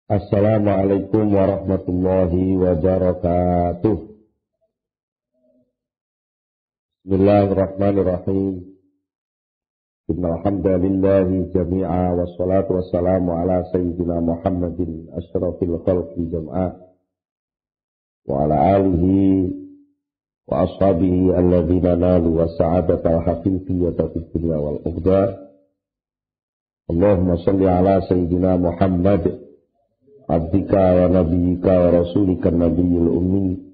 Assalamualaikum warahmatullahi wabarakatuh. Bismillahirrahmanirrahim. Innal hamdalillahi jami'a wassalatu wassalamu ala sayyidina Muhammadin asyrafil khalqi jam'a wa ala alihi wa ashabihi alladhina nalu wa sa'adatal haqiqiyyata fid dunya wal ukhda. Allahumma shalli ala sayyidina Muhammad abdika wa nabiyyika wa rasulika nabiyil ummi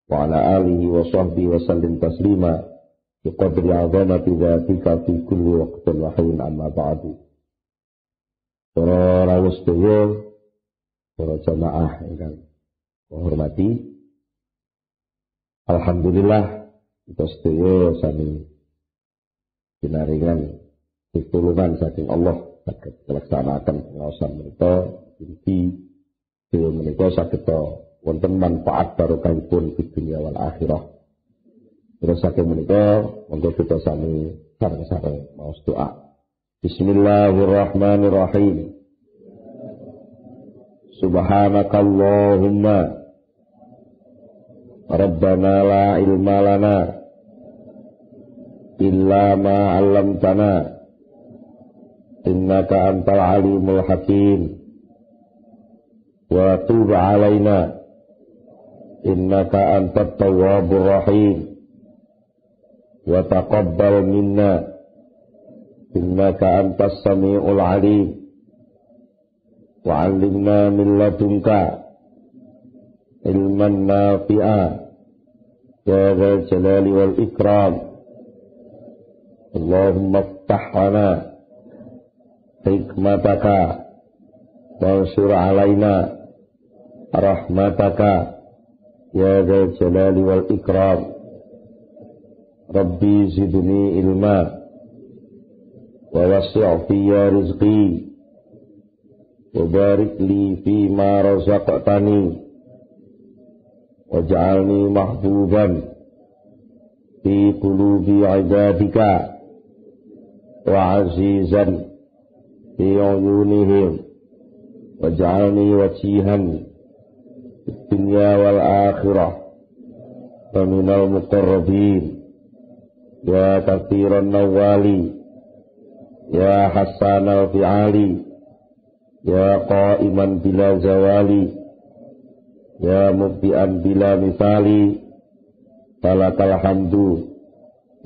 wa ala alihi wa sahbihi wa sallim taslima bi qadri 'azamati dzatika fi kulli waqtin wa hin amma ba'du. Para rawuh sedaya, para jamaah ingkang hormati, alhamdulillah kita sedaya sami pinaringan pitulungan saking Allah saged melaksanakan pengawasan menika inti dewa menika saged wonten manfaat barokahipun di dunia wal akhirah. Terus saking menika monggo kita sami sareng-sareng maos doa. Bismillahirrahmanirrahim. Subhanakallahumma Rabbana la ilma lana illa ma 'allamtana innaka antal alimul hakim. Wa tub alaina innaka antat tawwabur rahim wa taqabbal minna innaka antas samiul alim wa 'allimna min ladunka ilman nafi'a ya dzal jalali wal ikram. Allahumma iftah lana hikmataka wansur alaina rahmataka ya dzal jalali wal ikram. Rabbi zidni ilma wa wasi' fiyya rizqi wa barik li fima razaqtani waj'alni mahbuban fi qulubi ibadika wa azizan fi uyunihim waj'alni wajihan dunya wal akhirah wa minal muqarrabin ya kathiran nawali ya hasanal fi'ali ya qa'iman bila zawali ya mubdi'an bila misali falakal hamdu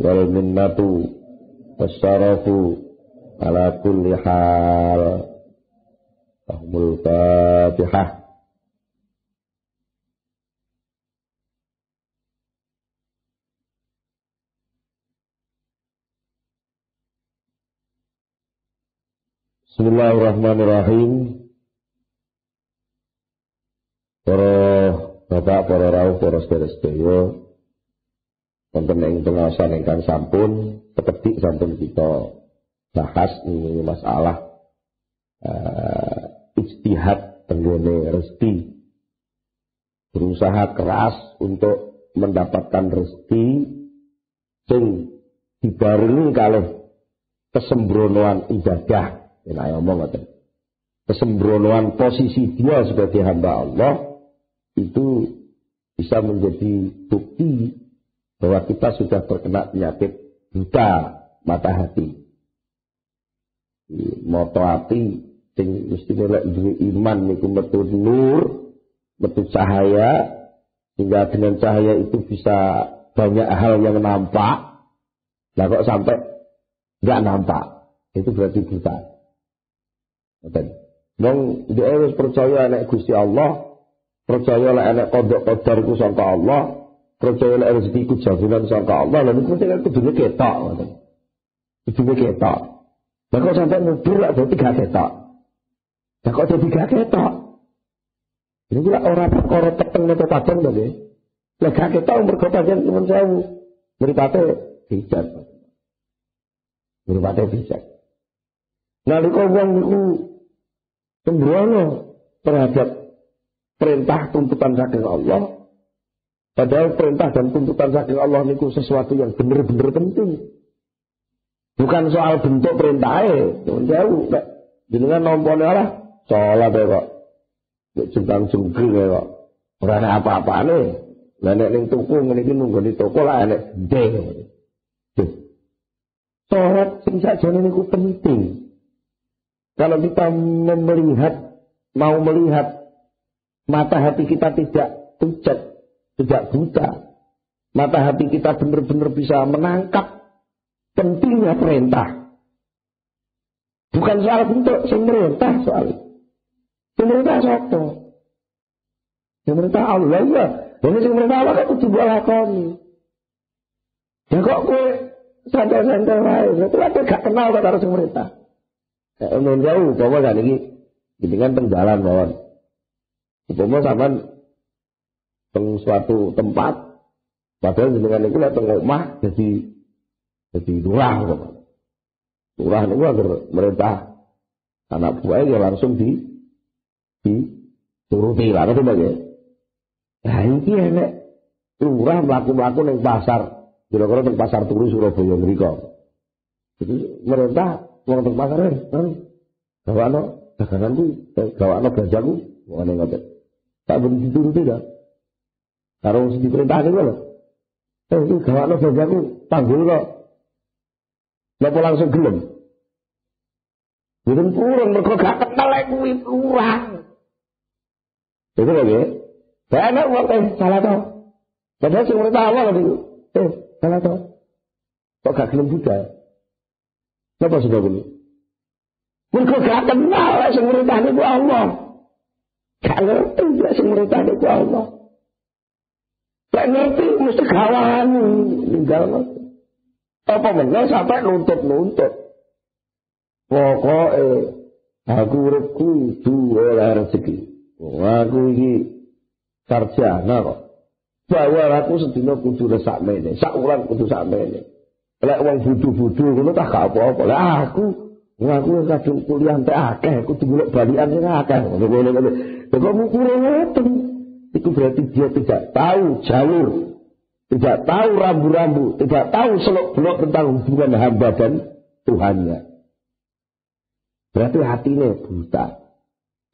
wal minnatu wasyarafu ala kulli hal. Tahmul Fatihah. Bismillahirrahmanirrahim. Para bapak, para rawuh, para sedherek, wonten ing pengaosan ingkang sampun sekedhik sampun kita bahas ini masalah ijtihad tenggene rezeki. Berusaha keras untuk mendapatkan rezeki sing dibarengi kalih kesembronoan ibadah. Nek ngomong ngoten. Kesembronoan posisi dia sebagai hamba Allah itu bisa menjadi bukti bahwa kita sudah terkena penyakit buta mata hati. Mata hati sing mesti lek duwe iman niku metu nur, metu cahaya, sehingga dengan cahaya itu bisa banyak hal yang nampak. Lah kok sampai enggak nampak, itu berarti buta. Ngoten. Wong dia harus percaya nek Gusti Allah, percaya nek qada qadar iku saka Allah, percaya nek rezeki iku jaminan saka Allah, lha niku kudu ketok ngoten. Kudu ketok. Lah kok sampai mubur lak dadi gak ketok. Lah kok dadi gak ketok. Ini kula ora perkara peteng utawa padang to nggih. Lah gak ketok mergo pancen nuwun sewu. Mripate bijak. Mripate bijak. Nalika wong niku sembrono terhadap perintah tuntutan saking Allah, padahal perintah dan tuntutan saking Allah niku sesuatu yang benar-benar penting. Bukan soal bentuk perintahnya, jauh. Jenengan nompone Allah, salat kok. nek jungkang jungkring kok ora ana apa-apane. Lah nek ning tuku ngene iki nunggoni toko lah enek ndeng. Salat sing sakjane niku penting. Kalau kita mau melihat mata hati kita tidak pucat, tidak buta. Mata hati kita benar-benar bisa menangkap pentingnya perintah. Bukan soal bentuk, sing merintah soal. Sing merintah sapa? Sing merintah Allah ya. Dene sing merintah Allah kan kudu mbok lakoni. Ya kok kowe santai-santai wae, itu ada gak kenal karo sing merintah. Nek jauh upama kan iki jenengan teng dalan mawon. Upama sampean teng suatu tempat padahal jenengan niku lek teng omah jadi lurah kok. Lurah niku agar merintah anak buah ya langsung dituruti lah itu bae. Nah iki enek lurah mlaku-mlaku ning pasar, kira-kira ning pasar Turu Surabaya mriku. Jadi merintah wong teng pasar kan gawakno daganganku, gawakno belanjaku, ngene ngoten. Tak ben dituruti ta. Karo sing diperintahke lho. Iki gawakno belanjaku, panggul kok. Napa langsung gelem? Mboten purun mergo gak kenal lek kuwi kurang. Itu lho nggih. Bapak wong salah to. Padahal sing merintah Allah lho niku. Salah to. Kok gak gelem budal? Napa sebab ini? Mergo gak kenal lek sing merintah niku Allah. Gak ngerti lek sing merintah niku Allah. Lek ngerti mesti gawani ninggalno. Apa meneh sampai nuntut-nuntut. Pokoke aku urip kudu oleh rezeki. Aku iki sarjana kok. Bahwa aku sedina kudu resak mene, sak wulan kudu sak mene. Lek wong bodho-bodho ngono tak gak apa-apa. Lek aku kadung kuliah entek akeh, kudu golek balikan sing akeh. Ngono-ngono. Kok mukure ngoten. Itu berarti dia tidak tahu jalur. Tidak tahu rambu-rambu, tidak tahu seluk-beluk tentang hubungan hamba dan Tuhannya. Berarti hatinya buta.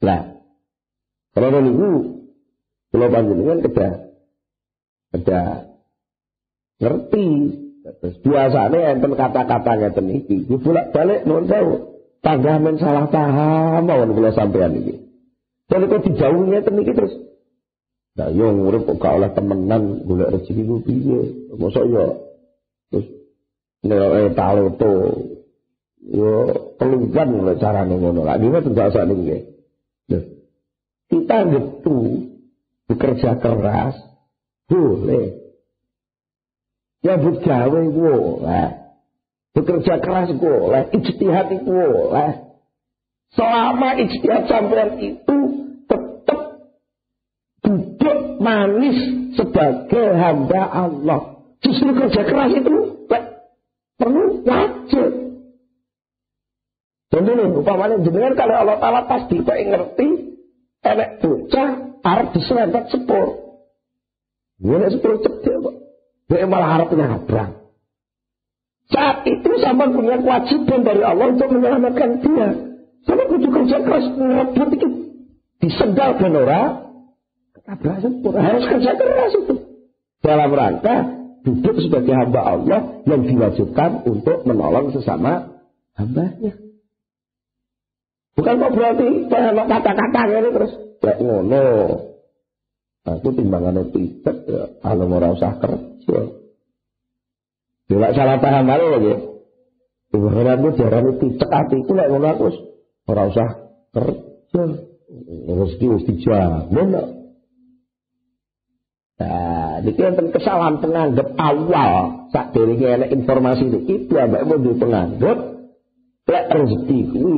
Lah, kalau niku kula panjenengan kedah ngerti. Terus biasanya enten kata-katanya ngeten iki, bolak-balik nuwun sewu. Tanggah men salah paham mawon kula sampean iki. Jadi kok dijauhi ngeten iki terus nah, yo urip kok gak oleh temenan golek rezeki ku piye? Mosok yo terus nek taloto yo pelukan lho carane ngono. Lah dhewe tidak usah niki. Kita gitu bekerja keras boleh. Ya gawe boleh. Bekerja keras boleh, ijtihad itu boleh. Selama ijtihad sampean itu manis sebagai hamba Allah. Justru kerja keras itu perlu wajib. Contohnya, umpamanya jenengan kalau Allah Ta'ala pasti kok ngerti, enek bocah arep diserempet sepur. Nek sepur cedek kok. Dia malah harap nyabrang. Saat itu sama punya kewajiban dari Allah untuk menyelamatkan dia. Sama kudu kerja keras ngerebut itu disendal ben ora harus kerja keras itu dalam rangka duduk sebagai hamba Allah yang diwajibkan untuk menolong sesama hambanya. Bukan kok berarti kayak kata-kata ini terus kayak ngono. Aku timbangannya tidak ya, kalau ora usah kerja. Tidak salah paham lagi. Timbangan aku jarang tidak hatiku lek ngono aku ora usah kerja. Rezeki wis dijamin. Nah, iki enten kesalahan penganggap awal sak derenge enek informasi iki ambek mau penganggap lek rezeki kuwi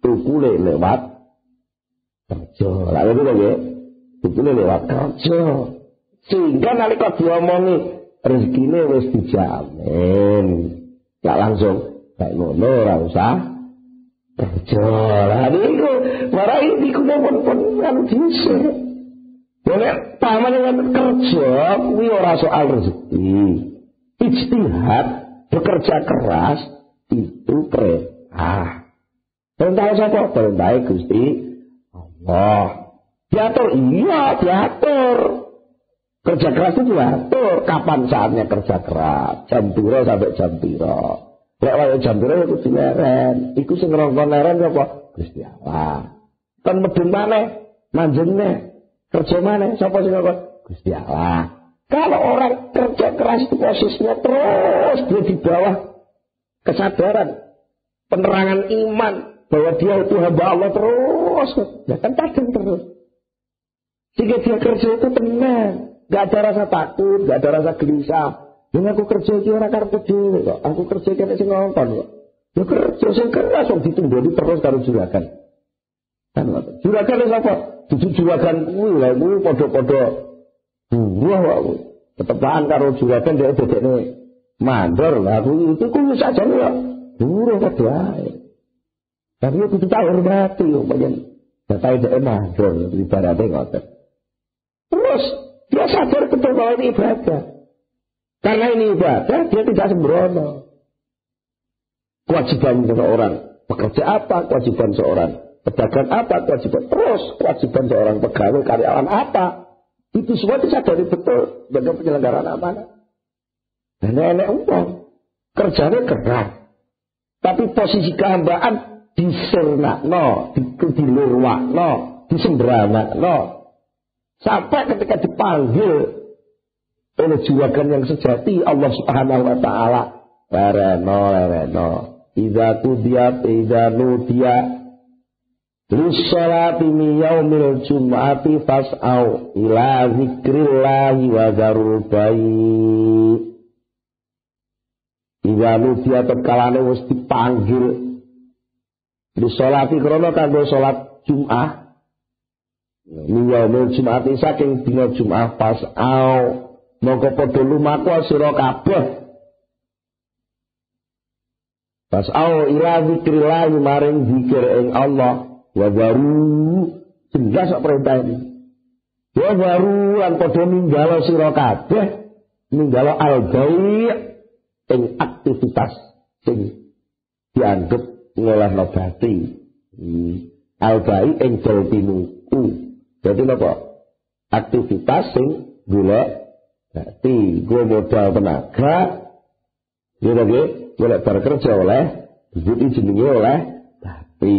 tukule lewat kerja. Lah ngono lho nggih. Tukule lewat kerja. Sehingga nalika diomongi rezekine wis dijamin. Gak langsung kayak ngono ora usah kerja. Lah niku marai niku pun anu dhisik. Boleh paman dengan kerja, kuwi ora soal rezeki. Ijtihad, bekerja keras itu perintah. Perintah sapa? Perintah Gusti Allah. Diatur, iya diatur. Kerja keras itu diatur. Kapan saatnya kerja keras? Jam piro sampai jam piro. Lek wae jam piro ya kudu leren. Iku sing ngrongkon leren apa? Gusti Allah. Kan medun maneh, manjene. Kerja maneh sapa sing ngongkon? Gusti Allah. Kalau orang kerja keras itu posisinya terus dia di bawah kesadaran, penerangan iman bahwa dia itu hamba Allah terus, ya kan kadang terus. Sehingga dia kerja itu tenang, gak ada rasa takut, gak ada rasa gelisah. Yang aku kerja itu orang karep dhewe kok. Aku kerja kene sing nonton kok. Ya kerja sing keras kok ditumboni terus karo juragan. Kan juragan wis apa? Dudu juragan kuwi lha kuwi padha-padha buruh kok. Ketepakan karo juragan dhek dedekne mandor lah aku itu kuwi sajane kok. Buruh kok wae. Tapi kudu tak hormati kok pancen. Datae dhek mandor ibarate ngoten. Terus dia sadar betul bahwa ini ibadah. Karena ini ibadah, dia tidak sembrono. Kewajiban seorang pekerja apa, kewajiban seorang pedagang apa, kewajiban terus kewajiban seorang pegawai karyawan apa. Itu semua disadari betul sebagai penyelenggaraan amanah. Dan enek uang, kerjanya keras. Tapi posisi kehambaan disernakno, dilurwakno, disembranakno. Sampai ketika dipanggil oleh juragan yang sejati Allah Subhanahu wa taala, lereno idza qudiyat idza nudiya lis-sholati min yaumil jum'ati fas'au ila zikrillahi wa dzarul bai'. Idza nudiya tetkalane wis dipanggil lis-sholati krana kanggo salat Jumat min yaumil jum'ati saking dina Jumat fas'au mongko padha lumaku sira kabeh. Fas'au ila zikrillah maring zikir ing Allah wa baru jelas kok perintah ini. Ya baru lan padha ninggalo sira kabeh ninggalo al-bai' ing aktivitas sing dianggep ngolehno bati. Al-bai' ing jaltinuku. Dadi napa? Aktivitas sing golek berarti gue modal tenaga, ya lagi boleh bekerja oleh, jadi jenenge oleh, tapi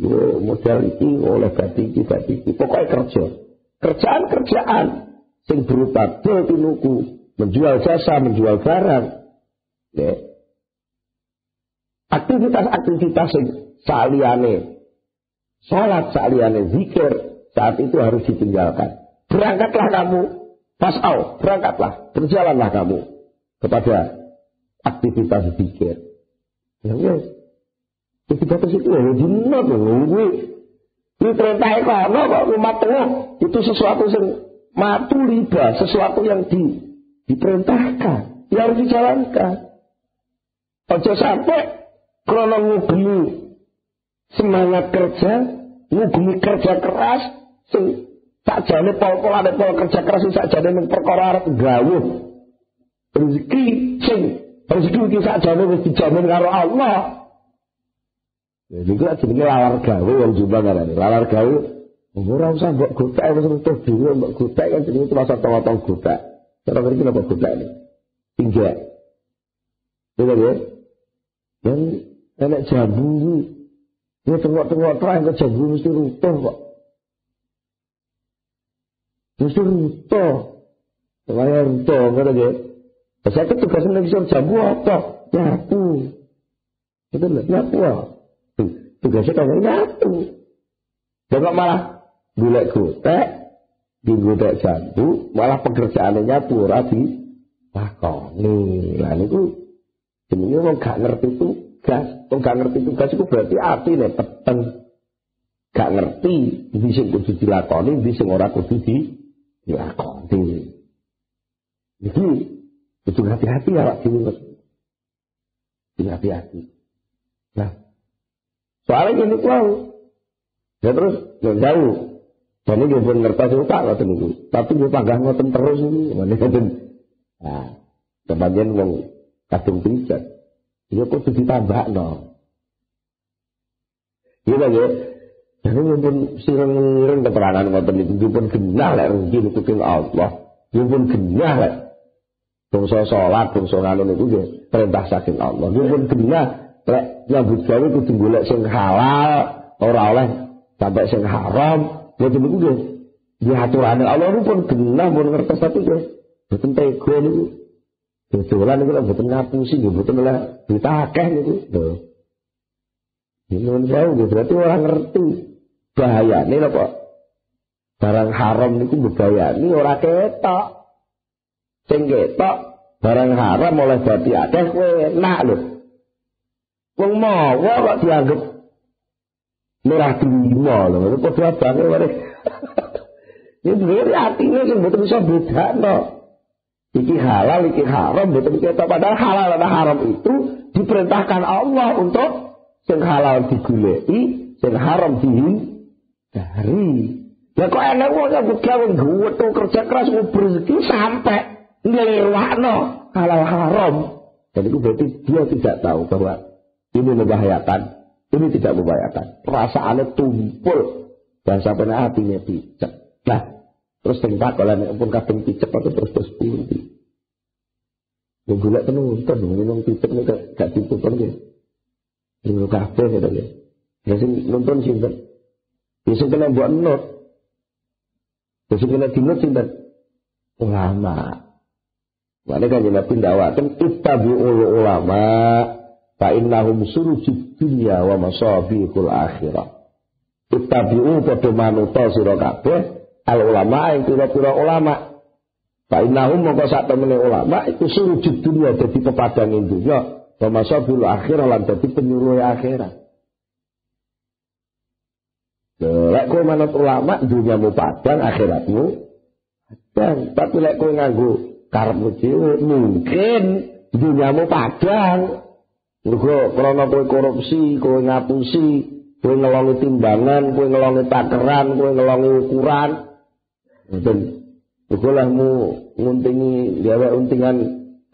gue modal itu oleh batiki, pokoknya kerjaan, sing berupa tinuku, menjual jasa, menjual barang, ya. Aktivitas sing saliyane, sholat saliyane zikir saat itu harus ditinggalkan. Berangkatlah kamu. Fas'au, berangkatlah, berjalanlah kamu kepada aktivitas zikir. Ya, aktivitas itu ya, jinat, ini perintah ekono kok, rumah tengah, itu sesuatu yang matu liba, sesuatu yang diperintahkan, yang harus dijalankan. Ojo sampai krono ngugemi semangat kerja, ngugemi kerja keras, sakjane pol-polane pol kerja keras sakjane ning perkara arep gawuh. Rezeki iki sakjane wis dijamin karo Allah. Ya niku jenenge lalar gawe wong Jombang ngarane. Lalar gawe ora usah mbok gotek wis entuk dhewe mbok gotek kan jenenge terasa tong-tong gotek. Cara ngerti napa gotek iki? Tinggak. Bener ya? Dan enek jambu iki. Ya tengok-tengok terang ke jambu mesti runtuh kok. Mesti ruto. Saya ruto, ngerti ya? Saya tugasnya lagi suruh jambu apa? Nyapu. Itu lah, nyapu. Tugasnya kan nyapu. Jangan malah golek gotek, digodek jambu, malah pekerjaannya nyapu, rabi. Lakoni. Lah itu, jenenge wong gak ngerti tugas. Wong gak ngerti tugas itu berarti artine peteng. Gak ngerti, ndi sing kudu dilakoni, ndi sing ora kudu dilakoni. Jadi, kudu hati-hati awak dhewe. Hati-hati. Nah, soalnya ini tahu. Ya terus jauh. Dan ini pun ngerti suka ngoten niku. Tapi yo panggah ngoten terus iki. Nah, sebagian wong kadung pijat. Ya kudu ditambahno. Iya lho. Jadi pun sireng keterangan ngoten niku pun genah lek rezeki niku king Allah. Pun genah lek bangsa salat, bangsa ngono niku nggih perintah saking Allah. Pun genah lek nyambut gawe kudu golek sing halal, ora oleh sampai sing haram. Ngoten niku nggih diaturane Allah niku pun genah pun ngertos tapi nggih boten tega niku. Dodolan niku lek boten ngapusi nggih boten oleh ditakeh niku. Lho. Nyuwun sewu berarti orang ngerti bahayane lho kok. Barang haram niku mbahayani ora ketok. Sing ketok barang haram oleh dadi akeh kowe enak lho. Wong mawa kok dianggep merah dino lho, padha bange wae. Ini dhewe atine sing mboten iso bedakno. Iki halal, iki haram, mboten ketok padahal halal dan haram itu diperintahkan Allah untuk sing halal digoleki, sing haram dihindari. Ya kok enek wong sing gawe ngwetu kerja keras rezeki sampai nglewakno halal haram. Jadi itu berarti dia tidak tahu bahwa ini membahayakan, ini tidak membahayakan. Perasaannya tumpul dan sampai hatinya picek. Nah, terus tempat kalau pun kadang picek atau terus pundi. Yang gula penonton, minum picek ini gak ditutup ya. Ini kafe gitu ya. Ya sing nonton sinten. Ya sing kena buat not. Ya sing kena dinot sinten. Ulama. Makanya kan Nabi dakwakan ittabi'ul ulama fa innahum surujud dunya wa masabiqul akhirah. Ittabi'u padha manuta sira kabeh al ulama ing pira-pira ulama. Fa innahum mongko sak temene ulama iku surujud dunya dadi pepadang dunya wa masabiqul akhirah lan dadi penyuruh akhirat. Lek kowe manut ulama dunyamu padang akhiratmu padang, tapi lek kowe nganggo karepmu dhewe mungkin dunyamu padang. Mergo krana kowe korupsi, kowe ngapusi, kowe ngelongi timbangan, kowe ngelongi takeran, kowe ngelongi ukuran. Ngoten. Mergo lahmu nguntingi gawe untingan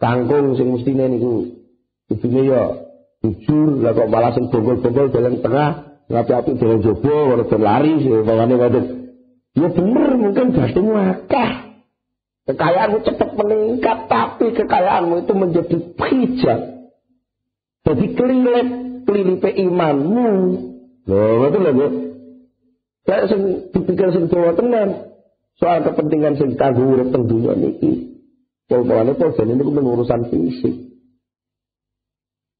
kangkung sing mestine niku kudune ya jujur, lah kok malah sing bongkol-bongkol dalan tengah, ngapi-api dalan jaba, ora lari sing ngoten. Ya bener mungkin bastimu akeh. Kekayaanmu cepat meningkat, tapi kekayaanmu itu menjadi hijab. Jadi kelilipe imanmu. Loh, betul lho. Saya dipikir sing Jawa tenan. Soal kepentingan sing kanggo urip teng donya niki. Pol-polane posen niku urusan fisik.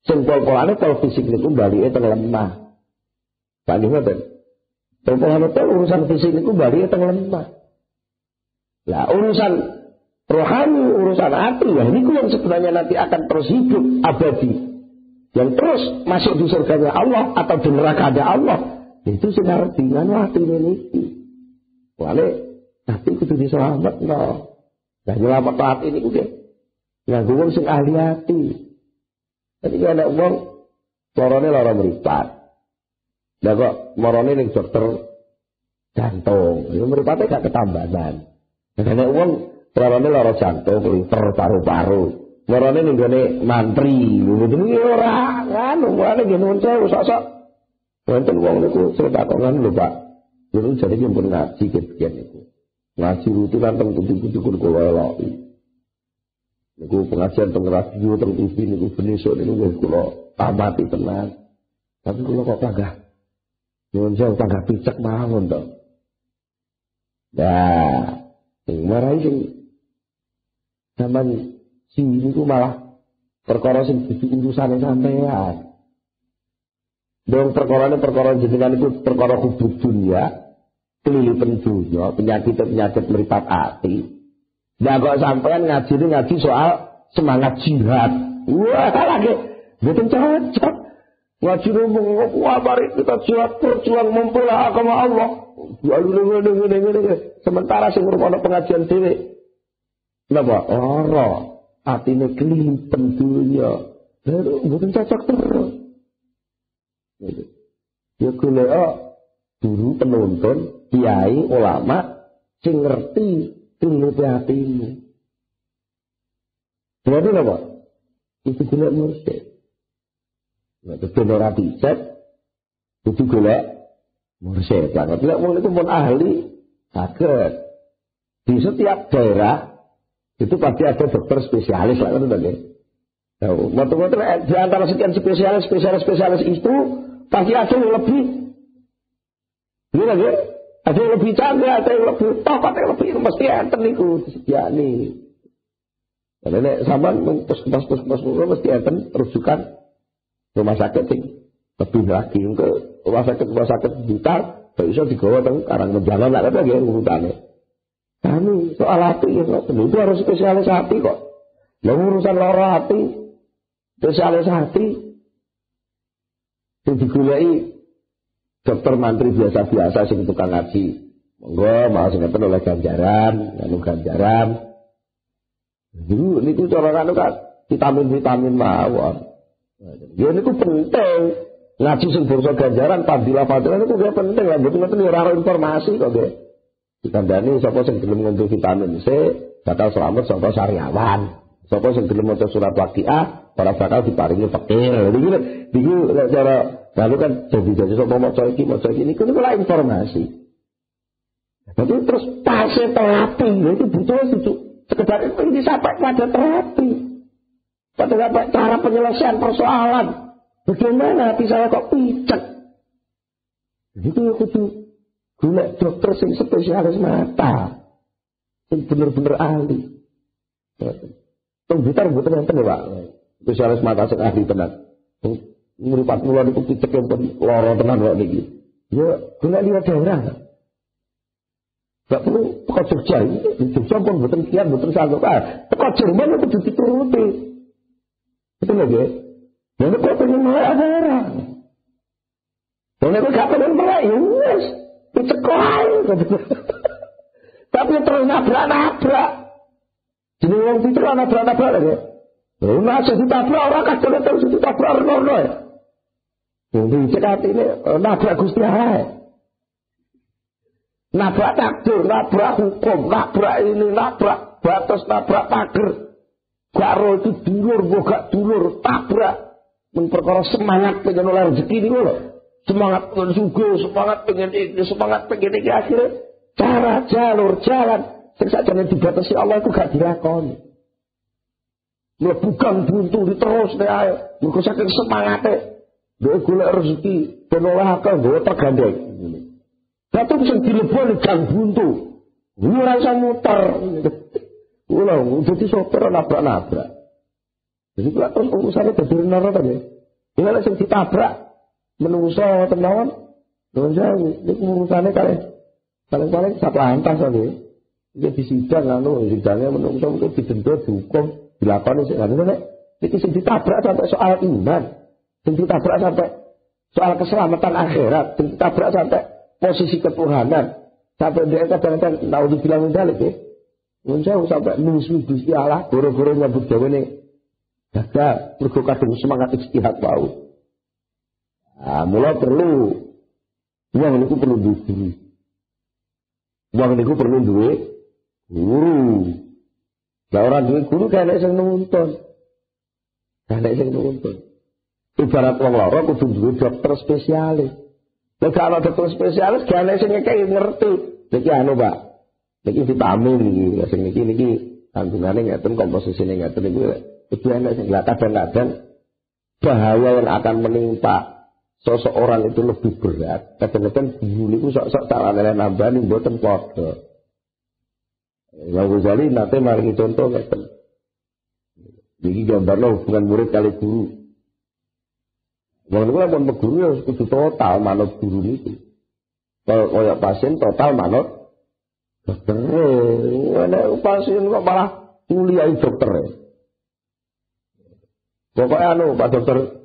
Sing pol-polane pol fisik niku balike teng lemah. Pak ngoten. Pol-polane urusan fisik niku balike teng lemah. Lah urusan rohani, urusan hati, ya ini yang sebenarnya nanti akan terus hidup abadi. Yang terus masuk di surganya Allah atau di neraka ada Allah. Itu sinar dengan hati ini. Wale, tapi itu diselamat no. Nah nyelamat hati ini udah. Yang gue sing ahli hati. Jadi ada uang, lorone lorong meripat. Nah kok morone ning dokter jantung. Itu meripatnya gak ketambahan. Nek wong lorone lara jantung, liver, paru-paru. Lorone ning gone mantri, ngoten iki ora ngono, mulane nggih nuwun sewu sok-sok. Wonten wong niku setakongan lho Pak. Niku jare ki pun ngaji kepiye niku. Ngaji rutin teng pundi-pundi kula eloki. Niku pengajian teng radio teng TV niku benesuk niku wis kula tamati tenan. Tapi kula kok panggah. Nuwun sewu panggah picek mawon to. Nah, marai sing zaman sing niku malah perkara sing dudu urusane sampean. Dong perkara jenengan iku perkara hubud dunya, kelilipan dunya, penyakit meripat ati. Lah kok sampean ngaji soal semangat jihad. Wah, lagi mboten cocok. Ngaji ngomong wah mari kita jihad berjuang membela agama Allah. Sementara sing ngrungokno pengajian dhewe. Napa? Ora. Atine kelimpen dunya. Mboten cocok terus. Ya golek guru penonton, kiai, ulama sing ngerti kelimpe atimu. Berarti napa? Itu golek mursyid. Nek dene ora dicek, kudu golek Mursyid banget. Lek wong niku pun ahli saged. Di setiap daerah itu pasti ada dokter spesialis lah kan nggih. Nah, moto-moto di antara sekian spesialis itu pasti ada yang lebih. Iya kan ya? Ada yang lebih canggih, ada yang lebih topat, yang lebih mesti enten niku disediani. Karena nek sampean puskesmas mesti enten rujukan rumah sakit sing lebih lagi ke rumah sakit Blitar, bisa digawa teng Karangmenjangan lah kata nggih urutane. Kami soal hati ya, itu harus spesialis hati kok. Yang urusan lara hati, spesialis hati, yang digulai dokter mantri biasa-biasa sing tukang ngaji. Monggo mau sing ngeten oleh ganjaran, anu ganjaran. Niku cara anu kan vitamin mawon. Ya niku penting. Ngaji sing basa ganjaran fadilah niku kuwi penting lah, mboten ngoten ora informasi kok nggih. Ditandani sapa sing gelem ngombe vitamin C bakal selamat saka sariawan. Sapa sing gelem maca surat Waqiah ora bakal diparingi fakir. Iki cara lalu kan jadi sapa maca iki niku lah informasi. Tapi terus fase terapi itu butuh itu sekedar itu sampai pada terapi. Pada sampai cara penyelesaian persoalan. Bagaimana hati saya kok picek? Itu ya kudu guna dokter sing spesialis mata, sing bener-bener ahli. Tong Blitar mboten enten ya Pak, spesialis mata sing ahli tenan. Mripat kula niku picek enten lara tenan kok niki. Ya guna liya daerah. Gak perlu teko Jogja, di Jogja pun mboten kian mboten sanggup. Teko Jerman itu dituruti. Itu lho nggih. Nek kok pengen melek daerah. Nek gak pengen melek ya wis. Dicekoi. Tapi terus nabrak-nabrak. Jadi orang itu nabrak-nabrak lagi. Nah, jadi ditabrak orang kadang terus ditabrak orang-orang ya. Jadi cekati ini nabrak Gusti Allah. Nabrak takdir, nabrak hukum, nabrak ini, nabrak batas, nabrak pagar. Garo itu dulur, gak dulur, tabrak. Memperkara semangat pengen oleh rezeki ini loh. Semangat pengen sugo, semangat pengen ini akhirnya cara jalur jalan sing sakjane dibatasi Allah itu gak dilakoni. Mlebugang buntu diterus nek ae. Mergo saking semangate dhek golek rezeki ben oleh akeh nggawa tergandeng. Datu sing dileboni gang buntu. Ora iso muter. Ora dadi sopir nabrak-nabrak. Jadi terus urusannya dadi neraka ya. Nek sing ditabrak menungso tenawan nuwun sewu niku urusane paling sak lantas ae iki disidang anu sidangnya menungso mungkin didenda dihukum dilakoni sing ngono nek iki sing ditabrak sampai soal iman sing ditabrak sampai soal keselamatan akhirat sing ditabrak sampai posisi ketuhanan sampai dia kadang-kadang tau dibilang mendalik ya nuwun sewu sampai musuh Gusti Allah goro-goro nyambut gawene gagal mergo kadung semangat ijtihad wae. Nah, mula perlu uang niku perlu guru. Uang niku perlu duwe guru. Lah ora duwe guru kene sing nuntun. Kene sing nuntun. Ibarat wong lara kudu duwe dokter spesialis. Nek ana dokter spesialis kene sing ngekeki ngerti. Niki anu, Pak. Niki vitamin iki, sing niki kandungane ngeten komposisine ngeten niku kudu enak sing kadang-kadang bahaya yang akan menimpa seseorang itu lebih berat. Kadang-kadang guru niku sok-sok carane nambani mboten padha. Imam Ghazali nate maringi contoh ngeten. Iki gambarno hubungan murid kali guru. Wong niku lamun guru ya kudu total manut guru niku. Kaya pasien total manut dokter. Nek pasien kok malah kuliah dokter. Pokoknya Pak dokter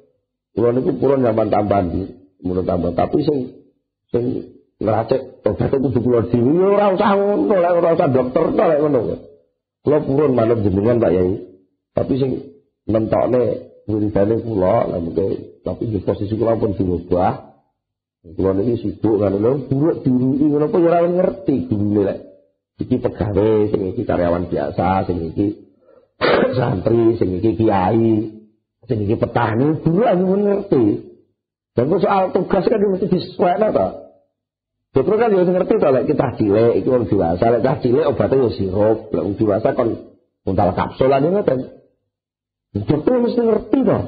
kula niku purun nyaman tambahan menurut tambah tapi sing ngracik obat kudu kula dhewe ora usah ngono lek ora usah dokter to lek ngono. Kula purun manut jenengan Pak Yai. Tapi sing mentokne wiridane kula lha mengke tapi di posisi kula pun dirubah. Kula niki sibuk kan lho buruk diruki ngono apa ya ora ngerti gurune lek. Iki pegawai, sing iki karyawan biasa, sing iki santri, sing iki kiai. Sing iki petani dulu aku ngerti. Dan soal tugas kan mesti disesuaikan ta. Dokter kan ya ngerti to lek kita cilik iki wong dewasa, lek cah cilik obatnya ya sirup, lek wong dewasa kon untal kapsulan ngoten. Dokter mesti ngerti to.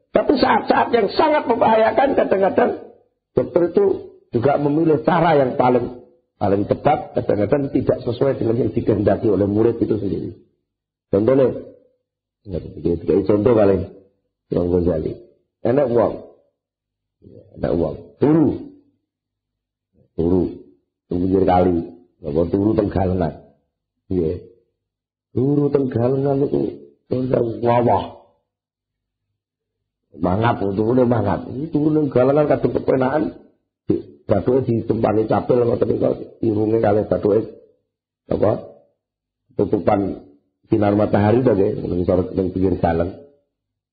Tapi saat-saat yang sangat membahayakan kadang-kadang dokter itu juga memilih cara yang paling tepat, kadang-kadang tidak sesuai dengan yang dikehendaki oleh murid itu sendiri. Contohnya, contoh paling Imam Ghazali, enak uang, turu pinggir kali, nggak turu tenggalengan, iya, turu tenggalengan itu ngawah. Mangat, turunnya mangat. Ini turun tenggalengan kadang kepenaan. Batuke ditempani capil ngoten niku irunge kalih batuke apa tutupan sinar matahari to nggih ning pinggir jalan.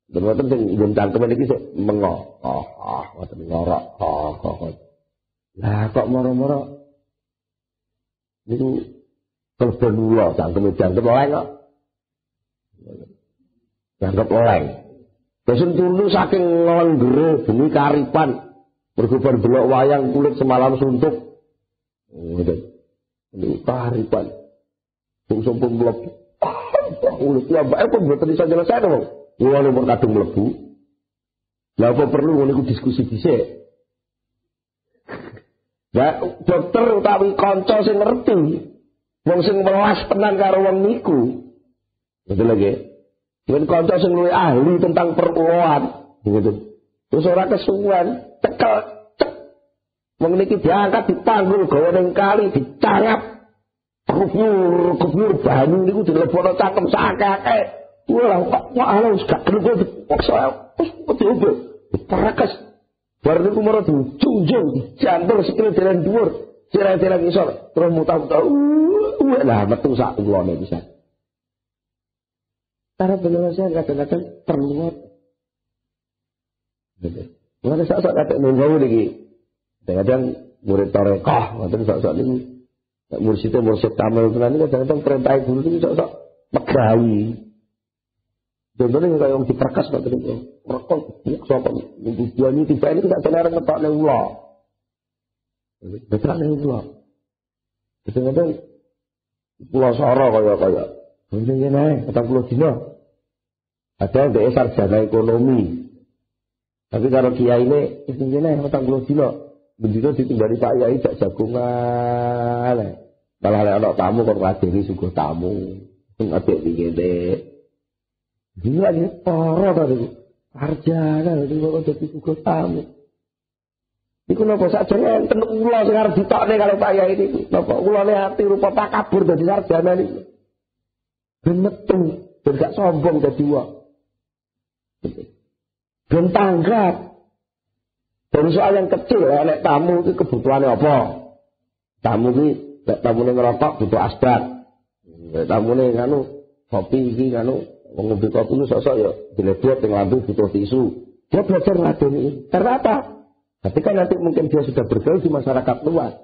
Dan ngoten sing nggon cangkem niki sik mengo. Ngoten ngorok. Lah kok moro-moro niku telepon kula cangkeme oleh kok. Dianggap oleh. Dosen turu saking nglonggere bumi karipan. Berkubar belok wayang kulit semalam suntuk. Ini karipan. Sumpung melebu. Kulit ya mbak apa buat bisa selesai dong. Wala umur kadung melebu. Lah apa perlu ngono diskusi dhisik. Ya dokter utawi kanca sing ngerti. Wong sing welas tenan karo wong niku. Betul lagi. Yen kanca sing luwih ahli tentang perkuloan, gitu. Terus ora kesuwen. Cekel, cek. Wong niki diangkat dipanggul gawa ning kali dicangap. Kubyur banyu niku dilebono cangkem sakake. Wah, kok ana wis gak gelem dipaksa. Wis opo? Parakas. Bar niku maro dijunjung, dijantul sikile jalan dhuwur, jalan-jalan isor, terus muta-muta. Lah metu sak ulone bisa. Cara penyelesaian kadang-kadang terluat. Mana saat-saat kata nunggu lagi, kadang-kadang murid tarekoh, kadang saat-saat ini mursid tamal itu nanti kadang-kadang perintah guru itu saat-saat megawi. Contohnya kayak yang diperkas kadang itu, rekon, sopan, tujuan ini tiba ini tidak senang ngetok neulah, betul neulah. Kadang-kadang pulau Soro kayak, ini naik, kata pulau Cina, ada yang sarjana ekonomi. Tapi kalau kiai ini, istilahnya matang puluh dino, begitu ditinggali Pak Yai jak jagungan. Kalau ada anak tamu kalau ngadiri suguh tamu, ngadek begini. Gila ini parah tadi, sarjana itu kalau jadi suguh tamu. Iku napa sakjane enten ula sing arep ditokne kalau Pak Yai ini. Napa ulane ati rupa takabur dadi sarjana niku. Ben metu, ben gak sombong dadi wong. Ben tanggap. Dari soal yang kecil, nek tamu itu kebutuhannya apa? Tamu itu, nek tamu ini ngerokok butuh asbat. Nek tamu ini nganu, kopi ini nganu, ngombe kopi itu sosok ya, dilebet, yang lampu butuh tisu. Dia belajar ngadoni. Karena apa? Ketika nanti mungkin dia sudah bergaul di masyarakat luas.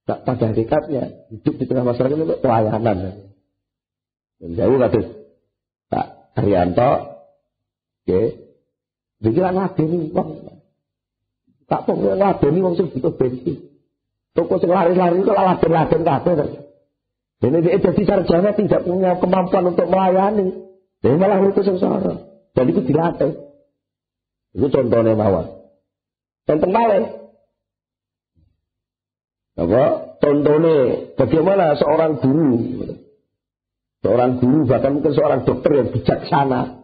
Tak pada hakikatnya, hidup di tengah masyarakat itu pelayanan. Dan jauh kata Pak Haryanto, oke. Dikira ngadeni wong. Tak pokoknya ngadeni wong sing butuh bensin. Toko sing lari-lari itu laden-laden kabeh. Dene dia jadi sarjana tidak punya kemampuan untuk melayani. Dia malah itu sengsara. Dan itu dilatih. Itu contohnya mawon. Contoh malih. Apa? Contohnya bagaimana seorang guru. Seorang guru bahkan mungkin seorang dokter yang bijaksana.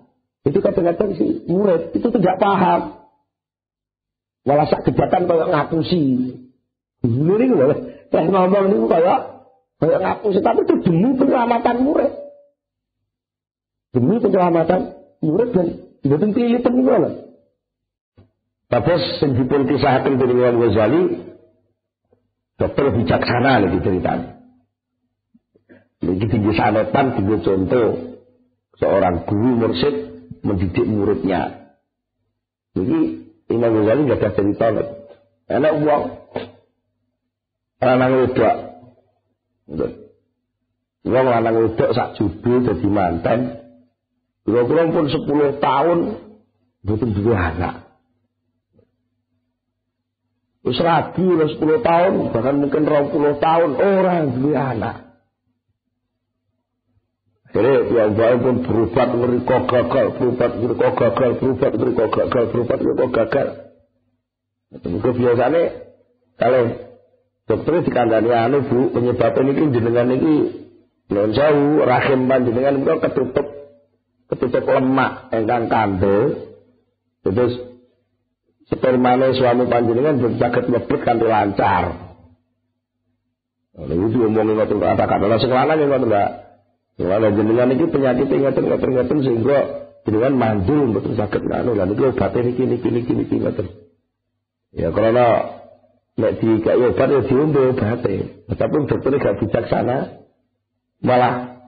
Itu kadang-kadang si murid itu tidak paham. Malah sak gebrakan kayak ngapusi. Dulu ini kayak ngomong ini kayak ngapusi. Tapi itu demi penyelamatan murid. Demi penyelamatan murid dan tidak pilih penyelamatan. Tapi sejujurnya kisahkan dari Imam Ghazali, dokter bijaksana lagi ceritanya. Ini tinggi sanetan, tinggi contoh. Seorang guru mursyid mendidik muridnya. Jadi Imam Ghazali nggak ada cerita. Enak uang, lanang wedok. Uang lanang wedok sak judul jadi mantan. Kira-kira pun 10 tahun betul dua anak. Wis rabi 10 tahun, bahkan mungkin 20 tahun orang duwe anak. Jadi piyambake pun berobat mriko gagal, berobat mriko gagal, berobat mriko gagal, berobat mriko gagal. Itu biasane kalau dokter dikandani anu Bu, penyebabnya niki jenengan niki lho jauh rahim panjenengan menika ketutup lemak ingkang kandel. Terus spermane suami panjenengan boten saged mlebet kanthi lancar. Lha itu omongin ngoten kata-kata sing lanang ngoten Mbak. Kalau jenengan ini penyakit ngoten sehingga jenengan mandul mboten saged anu lan iki obate niki ngoten. Ya karena nek dikai obat ya diombe obate. Tapi dokternya gak bijaksana. Malah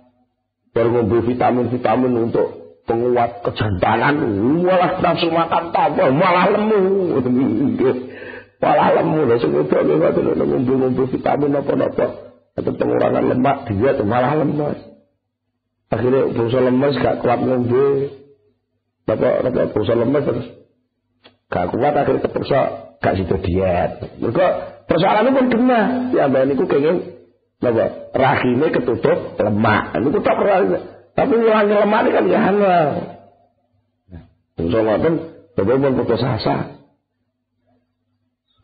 baru ngombe vitamin untuk penguat kejantanan, malah nafsu makan tambah, malah lemu. Malah lemu lho sing wedok ngoten ngombe vitamin apa-apa atau pengurangan lemak diet malah lemes. Akhirnya berusaha lemes gak kuat ngombe. Bapak berusaha lemes terus gak kuat akhirnya terpaksa gak sido diet. Mergo persoalannya pun kena. Ya mbak niku kenging napa? Rahime ketutup lemak. Niku tak perlu. Tapi ngilangi lemak ini kan ya halal. Nah, berusaha ngoten bapak pun putus asa.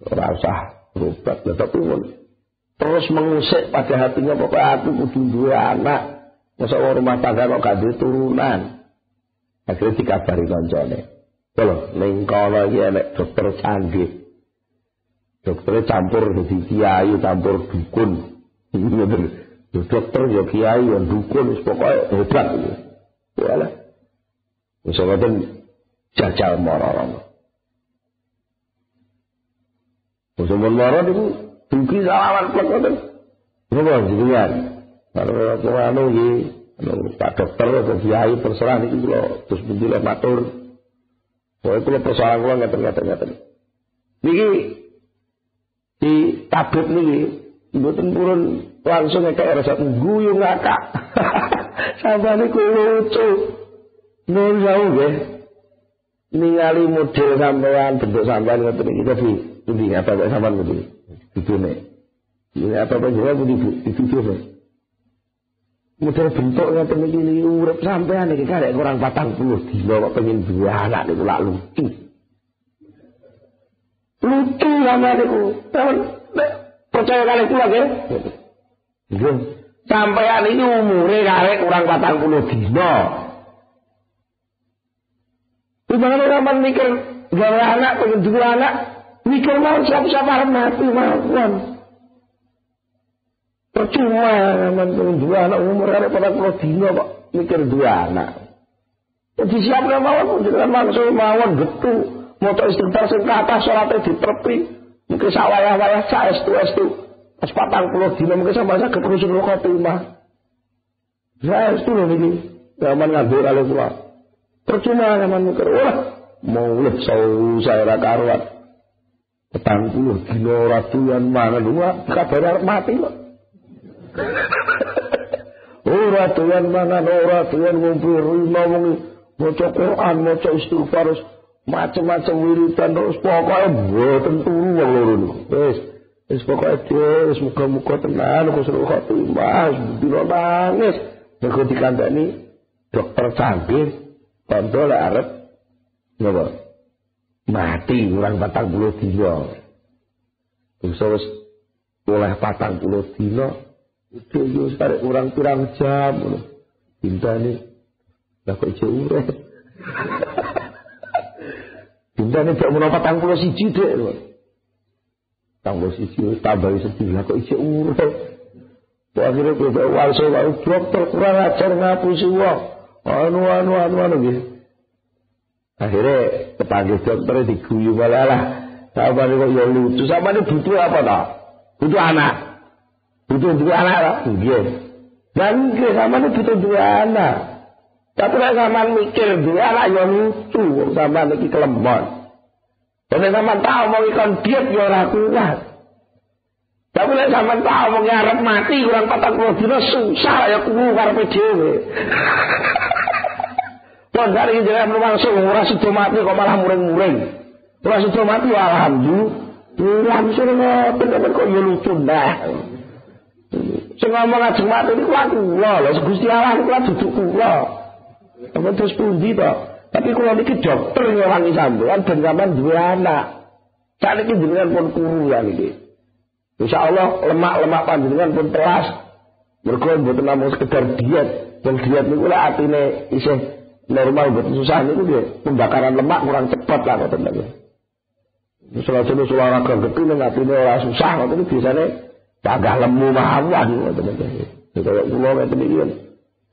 Ora usah berobat, tapi pun terus mengusik pada hatinya pokoknya aku kudu duwe anak. Masa rumah tangga kok gak duwe turunan. Akhirnya dikabari kancane. Lho, ning kono iki enek dokter canggih. Dokternya campur dadi kiai, campur dukun. Dokter ya kiai, ya dukun, wis pokoke hebat iki. Walah. Wis ngoten jajal moro-moro. Wis moro niku dugi salawan plek ngoten. Napa jenengan? Kalau anu iki, Pak Dokter atau kiai terserah niki kula terus pundi matur. Pokoke kula persoalan kula ngeten-ngeten. Niki di tabib niki mboten purun langsung ngekek resep guyu ngakak. Sampai niku lucu. Nun jauh nggih. Ningali model sampean bentuk sampean ngoten iki tapi pundi apa sampean pundi? Dudune. Ini apa jenenge pundi Bu? Ditutur. Model bentuk ngoten iki urip sampean iki karek kurang 40 dina kok pengen duwe anak niku lak lucu. Lucu sampean niku. Percaya kali kula nggih. Nggih. Sampean iki umure karek kurang 40 dina. Gimana sampean mikir gawe anak pengen duwe anak, mikir mau siap-siap arep mati mawon. Percuma sampean pengen duwe anak umur karek 40 dina kok mikir duwe anak. Jadi siapne mawon jenengan langsung mawon getu, maca istighfar sing kathah salate ditepi. Mungkin sawaya-waya saestu pas 40 dina mungkin sampeyan saged husnul khotimah. Saestu lho niki. Zaman ngabur kali kula. Percuma sampeyan mikir, wah, maulid saya ora karuan. 40 dina ora duyan mangan wah, kabar arep mati kok. Ora duyan mangan, ora duyan ngombe rino wong maca Quran, maca istighfar macam-macam wiridan terus pokoknya mboten turu wong loro niku. Wis pokoke wis muga-muga tenan husnul khotimah, dina nangis. Mergo dikandani dokter canggih tondo lek arep napa? Mati kurang 40 dina. Wis oleh 40 dina itu yo arek kurang pirang jam ngono. Dintane lah kok iso urip. Dintane gak menawa 41 Dek. 41 tambah sedih lah kok iso urip. Kok akhire kok walso wae dokter kurang ajar ngapusi wong. Anu nggih. Akhire kepanggih dokter diguyu malah. Sampeyan kok ya lucu. Sampeyan butuh apa ta? Butuh anak. Butuh dua anak ta? Nggih. Dan nggih sampeyan butuh dua anak. Tapi nek sampean mikir dhewe anak yo lucu, sampean iki kelemon. Nek sampean tau mau ikon diet yo ora kuat. Tapi nek sampean tau mau ngarep mati kurang 40 dina susah ya kuwi karepe dhewe. Wong dari jenengan langsung ora sida mati kok malah muring-muring. Ora sida mati alhamdulillah. Langsung ngoten kok yo lucu nah. Sing ngomong ajeng mati niku kula lho, Gusti Allah niku duduk kula. Apa terus pundi to? Tapi kula niki dokter ngewangi sampean ben sampean duwe anak. Sakniki jenengan pun kuru ya niki. Insyaallah lemak-lemak panjenengan pun telas. Mergo mboten namung sekedar diet. Wong diet niku lek atine isih normal mboten susah niku nggih. Pembakaran lemak kurang cepat lah ngoten niku. Misalnya suara gede ning atine ora susah ngoten biasane agak lemu mawon ngoten niku. Kaya kula ngeten iki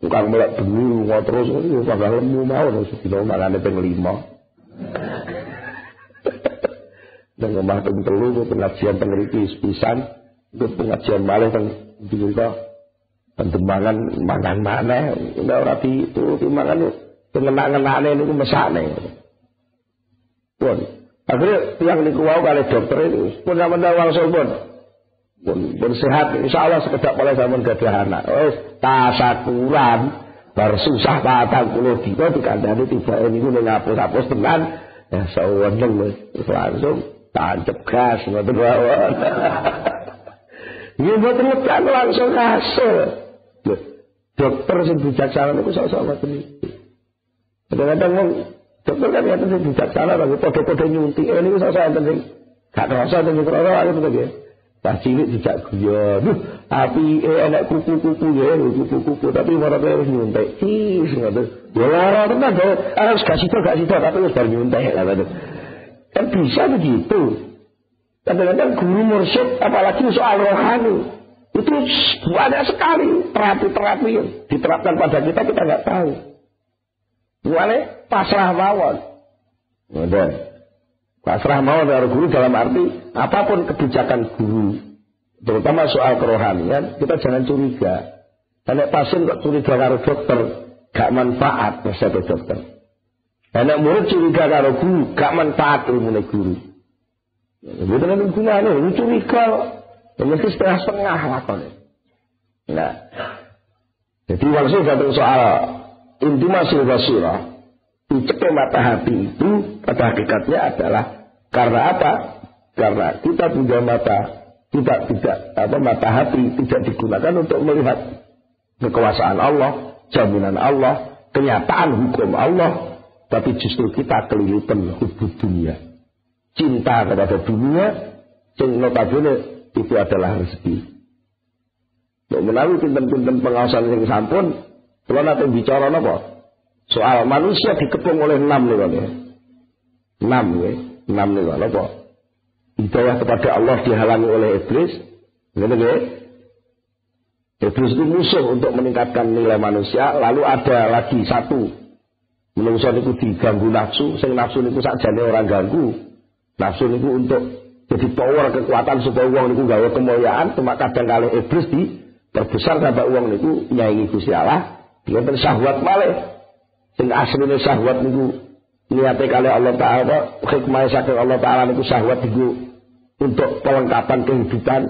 tukang melek bengi ngono terus niku agak lemu mawon sedina mangane ping 5. Dan ngomah teng telu pengajian pengriki pisan itu pengajian malih teng dina pengembangan mangan maneh ora dituruti mangan pengenak-enakane niku mesakne. Pun akhire tiyang niku wau kalih dokter niku pun sampeyan wangsul pun sehat insyaallah sekedap oleh sampeyan gadah anak. Wis tasakuran bar susah 40 dina dikandani tibake niku ning ngapus-hapus tenan ya saweneng wis langsung tancep gas ngoten wae. Nggih mboten ngekan langsung kasil. Lho, dokter sing bijaksana niku sok-sok ngoten iki. Kadang-kadang wong dokter kan ya sing bijaksana lho padha-padha nyuntik niku sok-sok enten sing gak rasa enten sing ora aku to nggih. Pas cilik dijak guyon. Duh, api enak kuku-kuku ya, kuku-kuku tapi ora terus nyuntik. Ih, ngoten. Ya ora tenan to. Harus gak sida tapi wis bar nyuntik lah ngoten. Kan bisa begitu. Kadang-kadang guru mursyid apalagi soal rohani itu banyak sekali terapi-terapi yang diterapkan pada kita nggak tahu. Mulai pasrah mawon. Pasrah mawon dari guru dalam arti apapun kebijakan guru, terutama soal kerohanian kita jangan curiga. Kalau pasien kok curiga karo dokter, gak manfaat resep dokter. Anak murid curiga karo guru, gak manfaat ilmu guru. Betul kan gunane, curiga mesti setengah-setengah lakone. Nah. Jadi langsung datang soal intimasil basirah. Ucapnya mata hati itu pada hakikatnya adalah karena apa? Karena kita punya mata mata hati tidak digunakan untuk melihat kekuasaan Allah, jaminan Allah, kenyataan hukum Allah. Tapi justru kita kelilipan hubud dunia. Cinta kepada dunia, yang notabene itu adalah rezeki. Menawi pinten-pinten pengawasan yang sampun, kalau nanti bicara apa? Soal manusia dikepung oleh 6 nih. 6 nih apa? Hidayah kepada Allah dihalangi oleh iblis. Iblis itu musuh untuk meningkatkan nilai manusia. Lalu ada lagi satu. Menungso niku diganggu nafsu, sing nafsu niku sakjane orang ganggu. Nafsu niku untuk jadi power kekuatan supaya wong niku gawe kemuliaan, cuma kadang kali iblis diperbesar sampai wong niku nyaingi Gusti Allah, dinten syahwat malih. Sing asline syahwat niku niate kali Allah Taala, hikmah saking Allah Taala niku syahwat niku untuk pelengkapan kehidupan.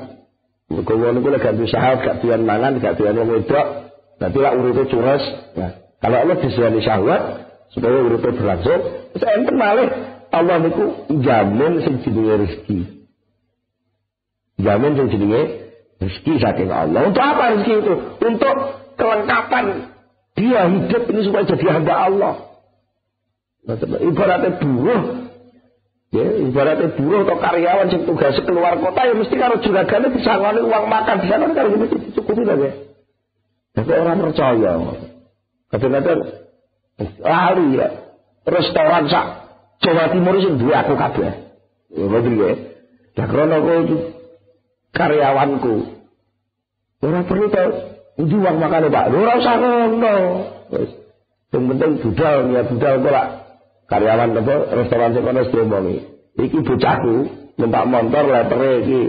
Mergo wong niku lek gak syahwat, gak doyan mangan, gak doyan wong wedok, nanti lak uripe cures. Nah, kalau Allah disewani syahwat supaya uripe berlangsung, wis enten malih Allah niku jamin sing jenenge rezeki. Jamin sing jenenge rezeki saking Allah. Untuk apa rezeki itu? Untuk kelengkapan dia hidup ini supaya jadi hamba Allah. Ibaratnya buruh, ya, ibaratnya buruh atau karyawan yang tugas keluar kota ya mesti karo juragane bisa ngoni uang makan di sana kan mesti dicukupi lah ya. Tapi orang percaya. Kadang-kadang lari ya restoran sak Jawa Timur sing duwe aku kabeh. Ya bener ya. Dak rono kowe karyawanku. Ora perlu to undi uang makane Pak. Ora usah ngono. Wis. Sing penting budal ya budal kok lak karyawan apa restoran sing kono diomongi. Iki bocahku numpak motor letere iki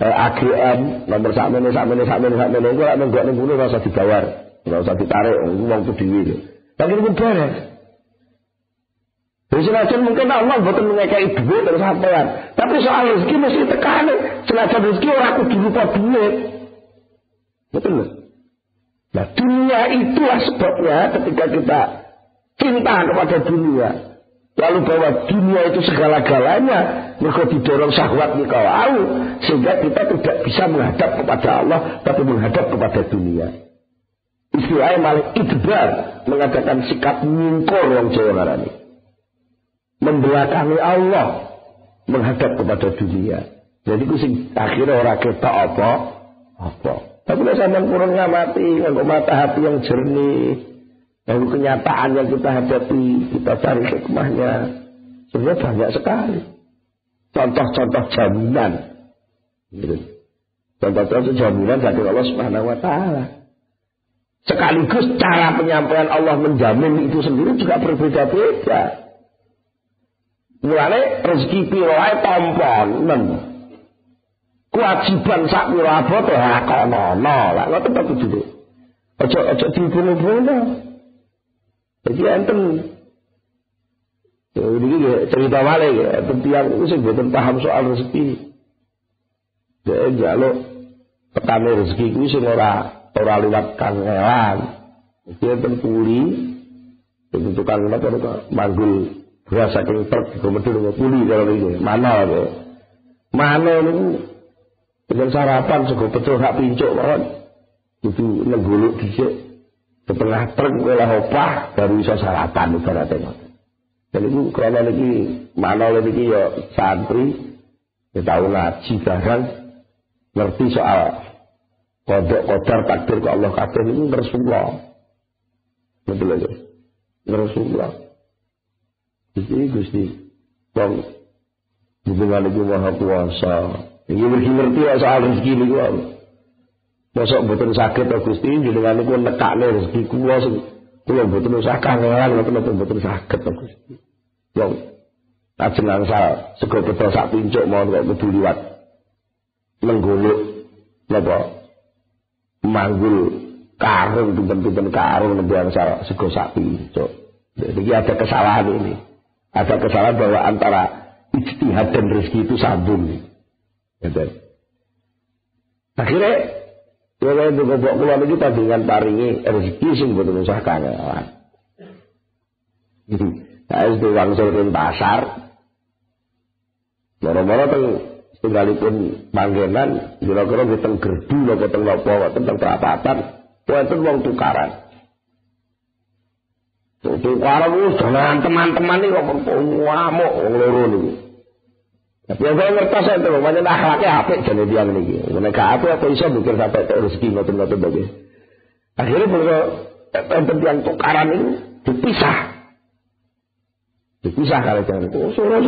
AGM nomor sakmene iku lak nenggok ning ngono ora usah dibayar. Ora usah ditarik wong ku dhewe. Tapi itu beres. Senajan mungkin Allah boten ngekeki duit terus sampean. Tapi soal rezeki mesti tekane. Senajan rezeki ora kudu rupa duit. Betul lho. Nah, dunia itulah sebabnya ketika kita cinta kepada dunia, lalu bahwa dunia itu segala-galanya, mereka didorong syahwat ni kau, sehingga kita tidak bisa menghadap kepada Allah, tapi menghadap kepada dunia. Istilahnya malah idbar, mengadakan sikap nyingkor orang Jawa ngarani, membelakangi Allah, menghadap kepada dunia. Jadi kusi akhirnya orang ketok apa. Tapi kalau sampai kurang ngamati, nganggo mata hati yang jernih, nganggo kenyataan yang kita hadapi, kita cari hikmahnya, sebenarnya banyak sekali. Contoh-contoh jaminan, gitu. Contoh-contoh jaminan dari Allah Subhanahu Wa Taala. Sekaligus cara penyampaian Allah menjamin itu sendiri juga berbeda-beda. Mulane rezeki piro ae tamponen. Kewajiban sak piro abot lakonono. Lah ngoten to kudune. Aja dihubung-hubungno. Jadi enten iki cerita malih ya, tiyang iku sing boten paham soal rezeki. Dhek njaluk petane rezeki kuwi sing ora liwat kangelan. Dia tempuli itu tukang napa manggul beras saking truk digomedhul puli kalau iki. Mana niku dengan sarapan sego betul hak pincuk mawon. Kudu nengguluk dhisik setengah truk olah opah baru iso sarapan ibaratnya. Dan itu karena niki mana niki ya santri ya tau ngaji barang ngerti soal kodok kodar takdir ke Allah kabeh itu Rasulullah. Betul aja. Rasulullah. Gusti wong hubungan iku maha kuasa. Iki ngerti soal rezeki niku. Mosok mboten saged to Gusti jenengan niku nekakne rezeki kula sing kula mboten usah kangelan mboten saged to Gusti. Wong ajeng angsal sego beto sak pincuk mawon kok kudu liwat menggolok napa manggul karung pinten-pinten karung nembe angsal sego sak pincuk. Jadi ada kesalahan ini. Ada kesalahan bahwa antara ijtihad dan rezeki itu sambung. Gitu. Akhirnya kalau itu gobok kula niki panjenengan paringi rezeki sing boten usah kangelan. Saya itu wangsul ing pasar. Moro-moro teng tinggalipun manggenan kira-kira teng gerdu napa teng napa teng perapatan wonten wong tukaran. Tukaran wis teman-teman iki kok ngamuk wong loro niku. Tapi yang saya ngertos itu, macam akhlaknya apik jane dia niki. Nek gak apa iso mikir sampai tek rezeki ngoten-ngoten bae. Akhirnya mereka enten yang tukaran itu dipisah. Dipisah kalau jangan itu. Ora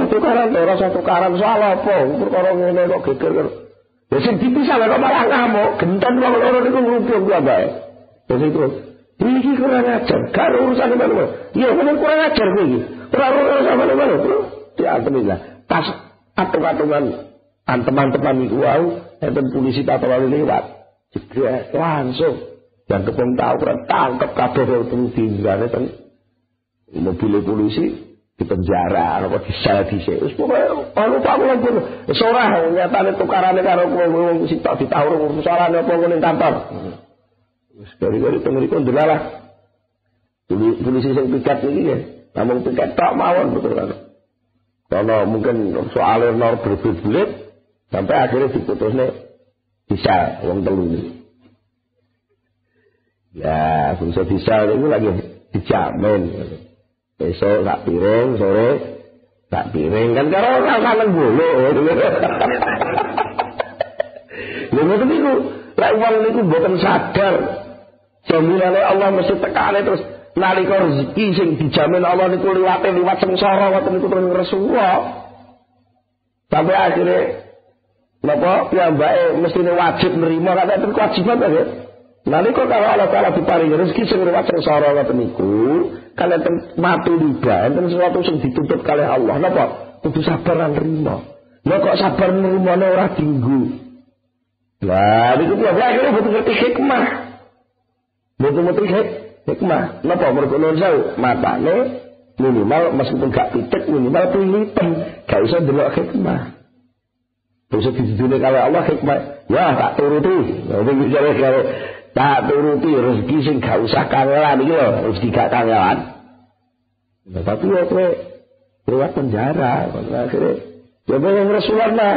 satu tukaran soal apa? Perkara ngene kok geger. Ya sing dipisah kok malah ngamuk, genten wong loro niku ngrumpung ku bae. Terus itu, iki kurang ajar. Karo urusan mana? Iya, bener kurang ajar kowe iki. Ora urusan mana? Diantemilah. Pas atung-atungan teman-teman itu enten polisi tak terlalu lewat jegrek langsung yang kepung tahu tangkep kabeh itu tinggalane teng mobil polisi di penjara apa di sel dhisik wis pokoke anu Pak kula pun wis ora nyatane tukarane karo wong sitok ditawur urusanane apa ngene kantor wis gari-gari teng mriku ndelalah polisi sing piket iki ya namung piket tok mawon betul kan. Kalau mungkin soalnya nor berbelit sampai akhirnya diputusnya bisa uang telu ini. Ya, bisa itu lagi dijamin. Besok tak piring, sore tak piring kan karena orang kangen bulu. Ya mungkin itu, lah uang itu bukan sadar. Jaminannya Allah mesti tekan terus. Nalika rezeki sing dijamin Allah niku liwat sengsara ngoten niku terus Rasulullah. Sampai akhirnya napa piyambake mestine wajib nerima karena itu kewajiban ta ya. Nalika kalau Allah Taala diparingi rezeki sing liwat sengsara ngoten niku, kalian mati liba, enten sesuatu sing dituntut kalih Allah. Napa? Kudu sabar lan nerima. Lah kok sabar nerimane ora dinggu. Lah niku akhirnya betul ngerti hikmah. Betul-betul hikmah, napa mergo nonjau matane minimal meskipun gak pitik minimal pilitem, gak usah ndelok hikmah. Terus didune karo Allah hikmah, ya tak turuti. Nek bicara karo tak turuti rezeki sing gak usah kangelan iki lho, rezeki gak kangelan. Nah, tapi kowe lewat penjara. Akhirnya coba yang Rasulullah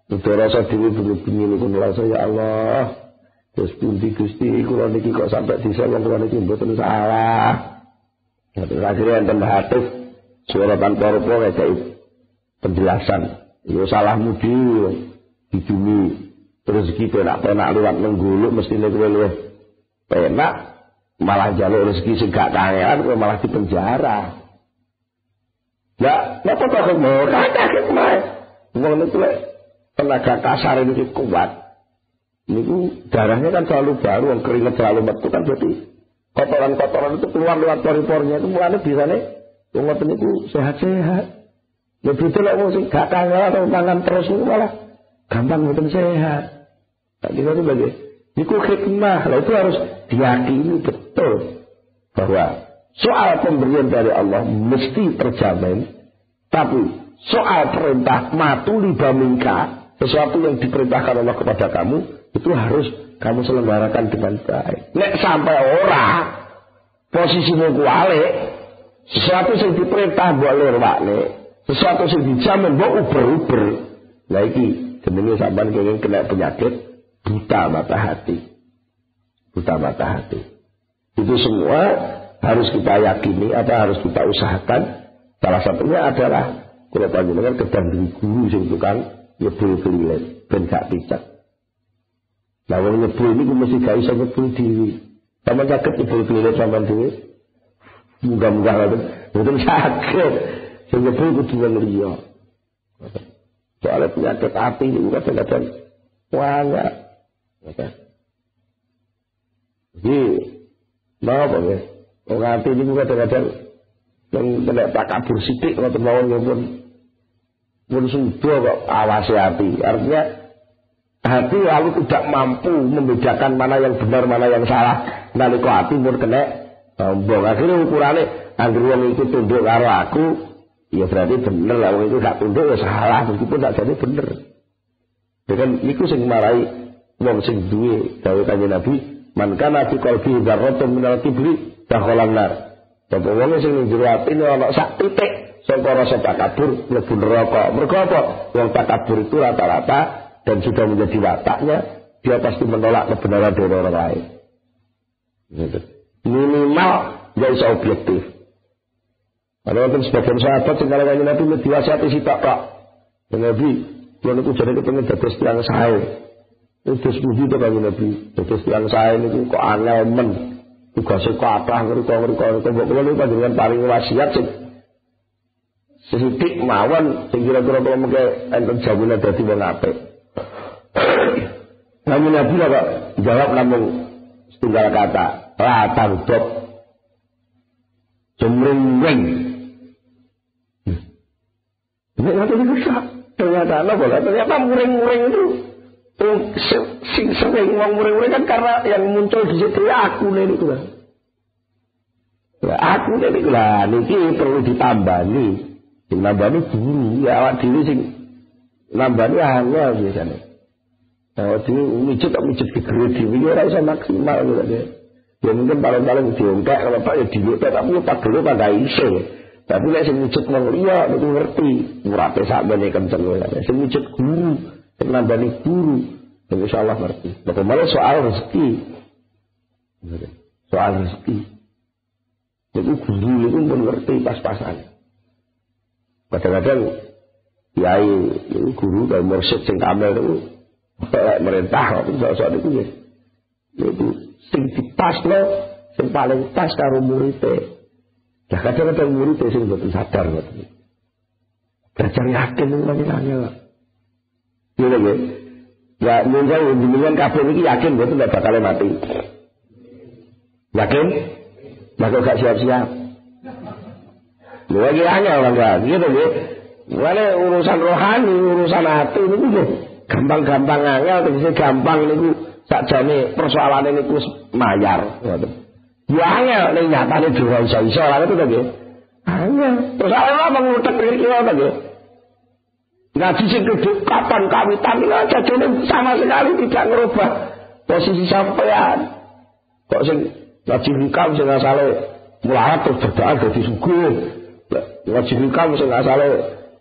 udah rasa diri begini pun rasa ya Allah terus pundi Gusti kula niki kok sampai diselong kula niki mboten salah. Terus akhirnya enten hadis suara tanpa rupa kayak penjelasan. Ya salahmu di bumi rezeki penak-penak lewat mengguluk mestine kowe luwih penak malah jaluk rezeki sing gak kangelan kowe malah di penjara. Ya, napa kok mau kakek mah. Wong niku lek tenaga kasar ini kuat. Niku darahnya kan selalu baru, yang keringat selalu metu kan berarti kotoran-kotoran itu keluar lewat pori-porinya itu mulane bisane wong ngoten niku sehat-sehat. Ya betul lek wong sing gak kangelan atau tangan terus niku malah gampang mboten sehat. Tak kira itu bagi. Niku hikmah, lah itu harus diyakini betul bahwa soal pemberian dari Allah mesti terjamin, tapi soal perintah matuli bamingka, sesuatu yang diperintahkan Allah kepada kamu, itu harus kamu selenggarakan dengan baik. Nek sampai orang posisimu kualik, sesuatu yang diperintah boleh lewakne, sesuatu yang dijamin boleh uber-uber. Nah iki jenenge sampean kenging kena penyakit buta mata hati. Buta mata hati. Itu semua harus kita yakini atau harus kita usahakan. Salah satunya adalah kalau panjenengan kedang dari guru sing tukang nyebul kelilet ben gak picak. Lah wong nyebul niku mesti gak iso nyebul dhewe. Sampeyan saged nyebul kelilet sampeyan dhewe. Muga-muga mboten saged. Sing nyebul kudu wong liya. Soalnya penyakit hati niku kadang-kadang banyak. Jadi napa nggih? Wong ati niku kadang-kadang yang kena takabur sithik ngoten mawon pun sudah kok awasi hati. Artinya hati lalu tidak mampu membedakan mana yang benar mana yang salah. Nalika hati pun kena sombong. Akhirnya ukurane anggere wong iku tunduk karo aku, ya berarti bener lah wong itu gak tunduk ya salah meskipun tak jadi bener. Dengan iku sing marai wong sing duwe dawuh Kanjeng Nabi, man kana fi qalbi dzarratun minal kibri dakhalan nar. Sapa wong sing ning jero atine ana sak titik saka rasa takabur mlebu neraka. Mergo apa? Wong takabur itu rata-rata dan sudah menjadi wataknya dia pasti menolak kebenaran dari orang lain. Gitu. Minimal dia bisa objektif. Ada wonten sebagian sahabat sing kalih Kanjeng Nabi diwasiati sitok kok. Nabi, yen iku jare kepengin dados tiyang sae. Terus puji to Kanjeng Nabi, dados tiyang sae niku kok angel men. Tugase kathah ngriko-ngriko mbok kula niku panjenengan paring wasiat sing sithik mawon sing kira-kira kula mengke enten jaminan dadi wong apik. Kanjeng Nabi kok jawab namung setunggal kata, la tangdop jemring-ring. Nek ngoten niku ternyata apa? Ternyata muring-muring itu sing sering ngomong muring-muring kan karena yang muncul di situ ya aku niku lah. Ya aku niku lah niki perlu ditambani. Sing nambani guru ya awak dhewe sing nambani angel biasane. Awak dhewe mijet gegere dhewe ora iso maksimal gitu. Ya mungkin paling-paling diongkek kalau Pak ya diongkek tapi Pak dulu pada iso. Tapi nek sing mijet wong liya niku ngerti urape sakmene kenceng wae. Sing mijet guru nambani guru, insyaallah ngerti. Bagaimana soal rezeki? Soal rezeki. Itu guru itu pun ngerti pas-pasan. Kadang-kadang kiai itu guru dan mursyid sing kamel itu merintah kok soal itu ya. Itu sing dipasno sing paling pas karo muridé. Lah kadang-kadang muridé sing mboten sadar ngoten. Belajar yakin nang angel. Iya lagi, ya mungkin jenengan kabeh iki yakin betul nggak bakal mati. Yakin? Bakal gak siap-siap. Lu lagi angel kan, gitu ya. Wale urusan rohani, urusan hati niku lho gampang-gampang angel, tegese gampang niku sakjane persoalane niku mayar, ngoten. Ya angel ning nyatane dhewe iso-iso lha itu to nggih. Angel, terus apa ngutek iki ngoten nggih. Ngaji sing kedua kapan kawitan ini aja jadi sama sekali tidak merubah posisi sampean. Kok sing ngaji hikam sing asale melarat terus berdoa jadi sugih. Ngaji nikah mesti asale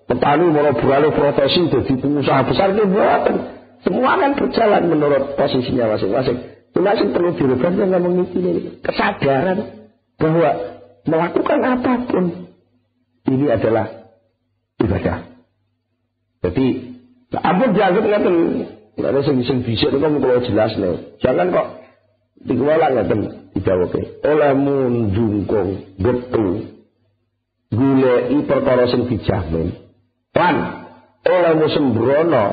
petani mau beralih profesi jadi pengusaha besar itu buatan. Semua kan berjalan menurut posisinya masing-masing. Masing perlu dirubah dengan mengikuti kesadaran bahwa melakukan apapun ini adalah ibadah. Jadi, ampun dianggap ngaten, ada sing bisa itu kan kalau jelas nih. Jangan kok dikelola ngaten dijawabke. Olehmu njungkung betul goleki perkara sing dijamin. Lan olehmu sembrono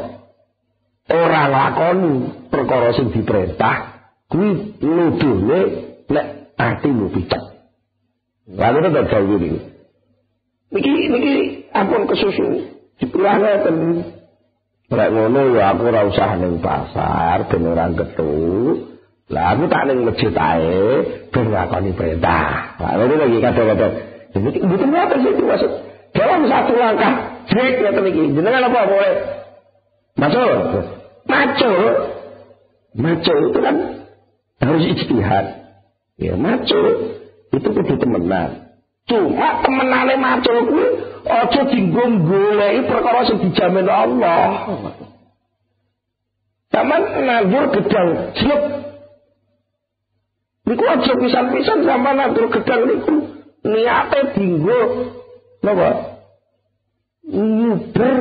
ora lakoni perkara sing diperintah, kuwi nuduhne nek atimu picek. Lalu tak jauh ini. Niki ampun kesusu. Dipurah ngeten. Rek ngono ya aku ora usah ning pasar ben ora kethu. Lah aku tak ning masjid ae ben ngakoni perintah. Lalu lagi kata-kata. Niki mboten apa sih itu maksud. Dalam satu langkah jrek ngeten iki. Jenengan apa boleh? Macul itu kan harus ijtihad. Ya macul itu kudu temenan. Cuma temenane macul kuwi aja dienggo goleki perkara sing dijamin Allah. Sampeyan nandur gedang jlep. Niku aja pisan-pisan sampeyan nandur gedang niku niate dienggo napa? Nyuber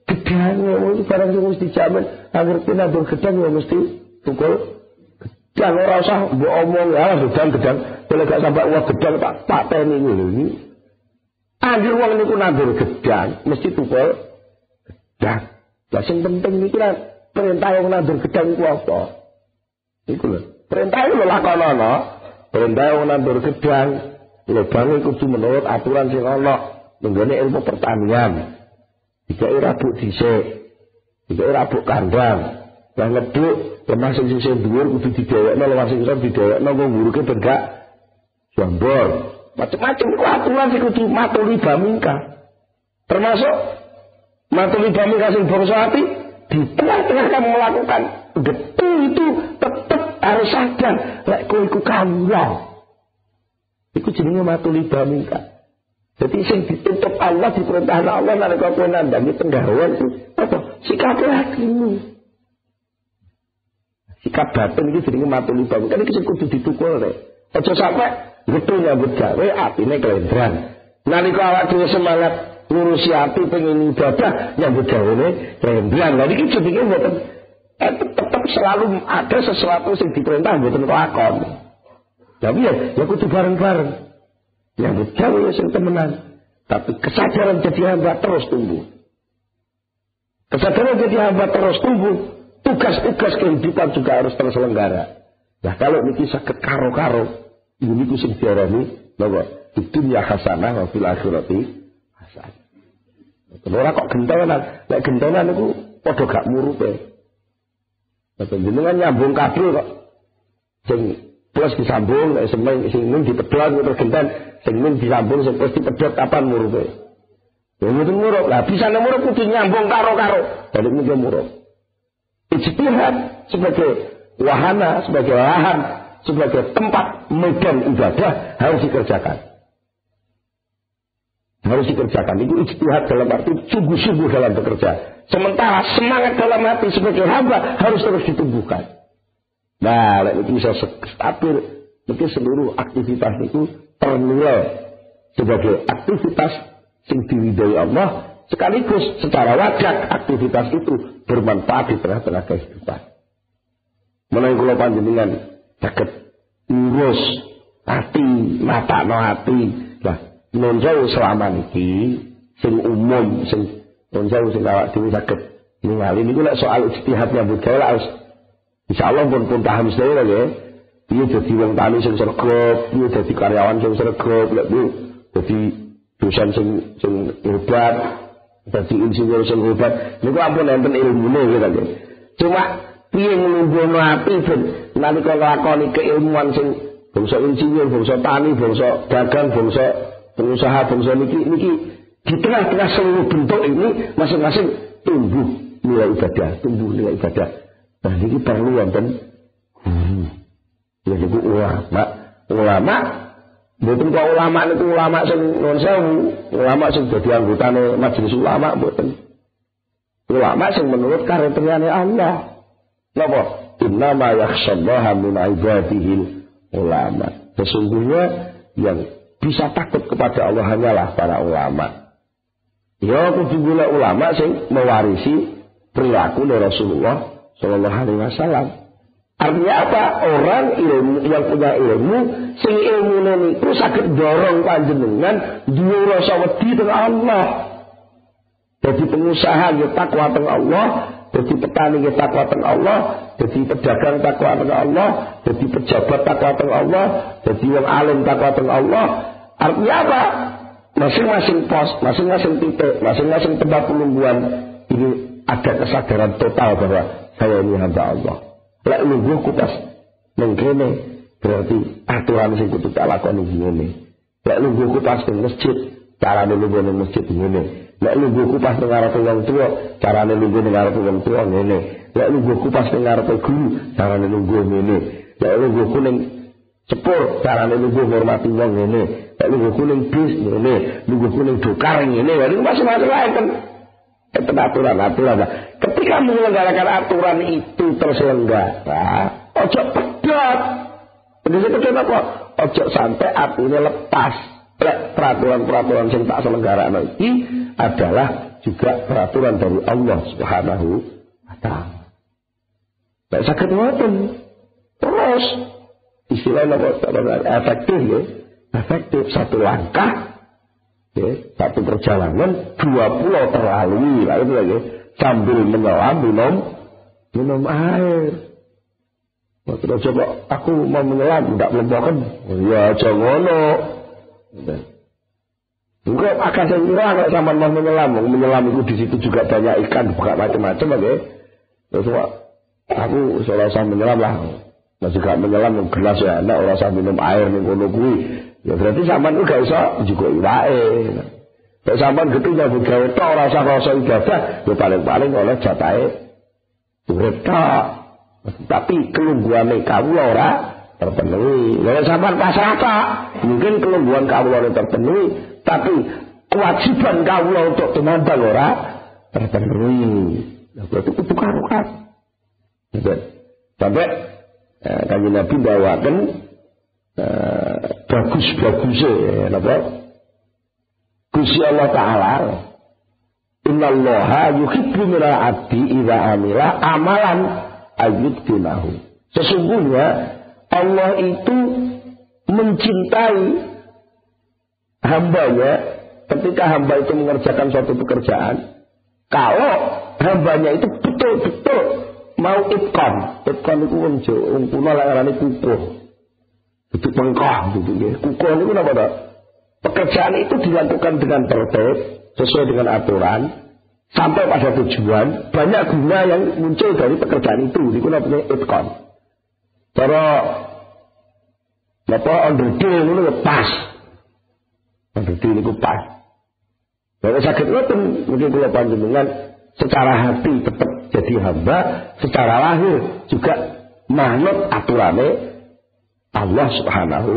gedang barang sing mesti dijamin. Anggere nandur gedang ya mesti tukul. Jangan ora usah mbok omong ya gedang. Kalau gak sampai uang gedang tak pateni ngene. Anjir wong niku nandur gedang mesti tukul gedang. Lah sing penting iki lah perintah wong nandur gedang ku apa? Iku lho. Perintah iku lakonono. Perintah wong nandur gedang lho bang kudu menurut aturan sing ana nggone ilmu pertanian. Dikek rabuk dhisik. Dikek rabuk kandang. Lah ngeduk lemah sing dhuwur kudu didhewekno lemah sing isor didhewekno wong buruke ben gak jambor. Macam-macam aturan sing kudu matuli bamingka. Termasuk matuli bamingka sing bangsa ati di tengah-tengah kamu melakukan betul itu tetap harus sadar lek kowe iku kawula. Iku jenenge matuli bamingka. Jadi sing ditutup Allah diperintah Allah nalika kowe nandhangi penggawean apa? Sikap hatimu. Sikap batin iki jenenge matuli bamingka. Kan iki sing kudu ditukul rek. Aja sampai betul nyambut gawe atine kelendran. Nalika awak dhewe semangat ngurusi ati pengen ibadah nyambut gawene kelendran. Lah iki jenenge mboten tetap selalu ada sesuatu sing diperintah mboten lakon. Tapi ya kudu bareng-bareng. Nyambut gawe ya sing temenan. Tapi kesadaran jadi hamba terus tumbuh. Kesadaran jadi hamba terus tumbuh. Tugas-tugas kehidupan juga harus terselenggara. Nah kalau niki saged karo-karo niku sing diarani napa? Di dunya hasanah wa fil akhirati hasanah. Ora kok gentenan, lek gentenan niku padha gak murupe. Jenengan nyambung kabel kok sing plus disambung, lek sing dipedhot terus genten, sing disambung sing plus dipedhot kapan murupe? Ya mboten murup. Lah bisa murup kudu nyambung karo-karo. Dadi niku murup. Ijtihad sebagai wahana, sebagai lahan, sebagai tempat medan ibadah harus dikerjakan. Harus dikerjakan. Itu ijtihad dalam arti sungguh-sungguh dalam bekerja. Sementara semangat dalam hati sebagai hamba harus terus ditumbuhkan. Nah, itu bisa stabil. Mungkin seluruh aktivitas itu ternilai sebagai aktivitas yang diridhoi Allah. Sekaligus secara wajar aktivitas itu bermanfaat di tengah-tengah kehidupan. Menawi kula panjenengan saged ngurus hati, matakno hati. Lah, nonjau selama niki sing umum sing nonjau sing awak dhewe saged ningali niku lek soal ijtihad nyambut gawe harus insyaallah pun paham sedaya ya. Piye dadi wong tani sing sregep, piye dadi karyawan sing sregep, lek dadi dosen sing hebat. Dadi insinyur sing hebat niku ampun enten ilmune gitu. Cuma piye nglungguhno ati ben nalika nglakoni keilmuan sing bangsa insinyur, bangsa tani, bangsa dagang, bangsa pengusaha, bangsa niki di tengah-tengah seluruh bentuk ini masing-masing tumbuh nilai ibadah. Nah niki perlu wonten guru. Ya niku ulama Mboten kok ulama niku ulama sing nuwun sewu, ulama sing dadi anggotane majelis ulama mboten. Ulama sing menurut karenane Allah. Napa? Innama yakhshallaha min ibadihil ulama. Sesungguhnya yang bisa takut kepada Allah hanyalah para ulama. Ya kudu golek ulama sing mewarisi perilaku Rasulullah sallallahu alaihi wasallam. Artinya apa? Orang ilmu yang punya ilmu, sing ilmune niku saged dorong panjenengan duwe rasa wedi teng Allah. Jadi pengusaha ya takwa teng Allah, jadi petani ya takwa teng Allah, jadi pedagang takwa teng Allah, jadi pejabat takwa teng Allah, jadi wong alim takwa teng Allah. Artinya apa? Masing-masing pos, masing-masing titik, masing-masing tempat penungguan ini ada kesadaran total bahwa saya ini hamba Allah. Lek lungguh kupas mengkene berarti aturan sing kudu tak lakoni ngene. Lek lungguh kupas ning masjid, carane lungguh ning masjid ngene. Lek lungguh kupas ning ngarepe wong tuwa, carane lungguh ning ngarepe wong tuwa ngene. Lek lungguh kupas ning ngarepe guru, carane lungguh ngene. Lek lungguh kuning sepur, carane lungguh hormati wong ngene. Lek lungguh kuning bis ngene, lungguh kuning dokar ngene. Lha niku masing-masing lain kan. Aturan. Ketika menyelenggarakan aturan itu terselenggara, ojo pedot. Pedotnya pedot apa? Ojo sampai artinya lepas. Peraturan-peraturan yang tak selenggara ini adalah juga peraturan dari Allah Subhanahu wa Ta'ala. Tak sakit ngoten. Terus istilahnya efektif ya. Efektif satu langkah. Ya, satu perjalanan 20 terlalui lah itu lagi sambil menyelam minum air. Terus coba aku mau menyelam tidak melempokan, ya aja ngono. Enggak akan saya kira kalau sama mau menyelam itu di situ juga banyak ikan buka macam-macam lagi. Terus aku selesai menyelam lah, masih gak menyelam gelas ya, nak orang sambil minum air nih kono kuwi. Ya berarti sampean gak iso juga iwake. Nek sampean getih nyambut gawe tok ora usah rasa ibadah, ya paling-paling oleh jatahe urip tok. Tapi kelungguhane kawula ora terpenuhi. Nek sampean pasrah tok, mungkin kelungguhan kawula ora terpenuhi, tapi kewajiban kawula untuk tumandang ora terpenuhi. Lah berarti kudu karuan. Sampai Kanjeng Nabi bawaken bagus-bagusnya napa? Gusti Allah Ta'ala innallaha yuhibbu minal abdi idza amila amalan ayyudinahu. Sesungguhnya Allah itu mencintai hambanya ketika hamba itu mengerjakan suatu pekerjaan kalau hambanya itu betul-betul mau itqan itu umpuna larane kukuh itu pengkah gitu ya. Kukuh itu apa dah? Pekerjaan itu dilakukan dengan tertib sesuai dengan aturan sampai pada tujuan. Banyak guna yang muncul dari pekerjaan itu. Itu namanya itqan. Cara apa underdeal itu pas. Underdeal itu pas. Kalau sakit itu mungkin kalau panjenengan secara hati tetap jadi hamba, secara lahir juga manut aturannya Allah Subhanahu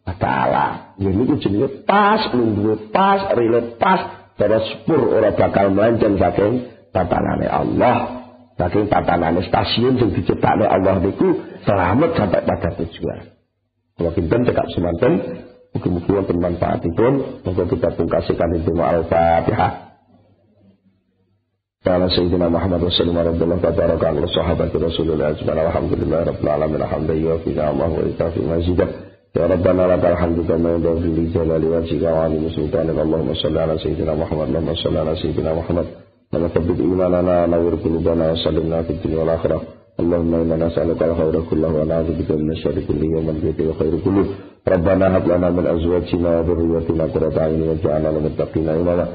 wa Ta'ala. Ini ku jenenge pas, lungguh pas, relate pas, cara sepur ora bakal melenceng saking tatanane Allah, saking tatanane stasiun sing diciptakne Allah niku selamat sampai pada tujuan. Kalau kita cekap semanten, mugi-mugi wonten manfaatipun, monggo kita pungkasikan itu Al-Fatihah. Ala Sayyidina Muhammad wa sallam radhiyallahu ta'ala anhu sahabati Rasulullah ajma'in alhamdulillah rabbil alamin alhamdulillah wa fi Allah wa itafi majidah ya rabbana lakal hamdu kama yanbaghi li jalali wajhika wa 'azimi sultanika Allahumma shalli ala sayyidina Muhammad Allahumma shalli ala sayyidina Muhammad wa thabbit imanana nawwir qulubana wa sallimna fid dunya wal akhirah Allahumma inna nas'aluka al-khayra kullahu wa na'udzubika min syarri kullihi wa min dhikri khairu kullihi rabbana hab lana min azwajina wa dhurriyyatina qurrata a'yunin waj'alna lil muttaqina imama.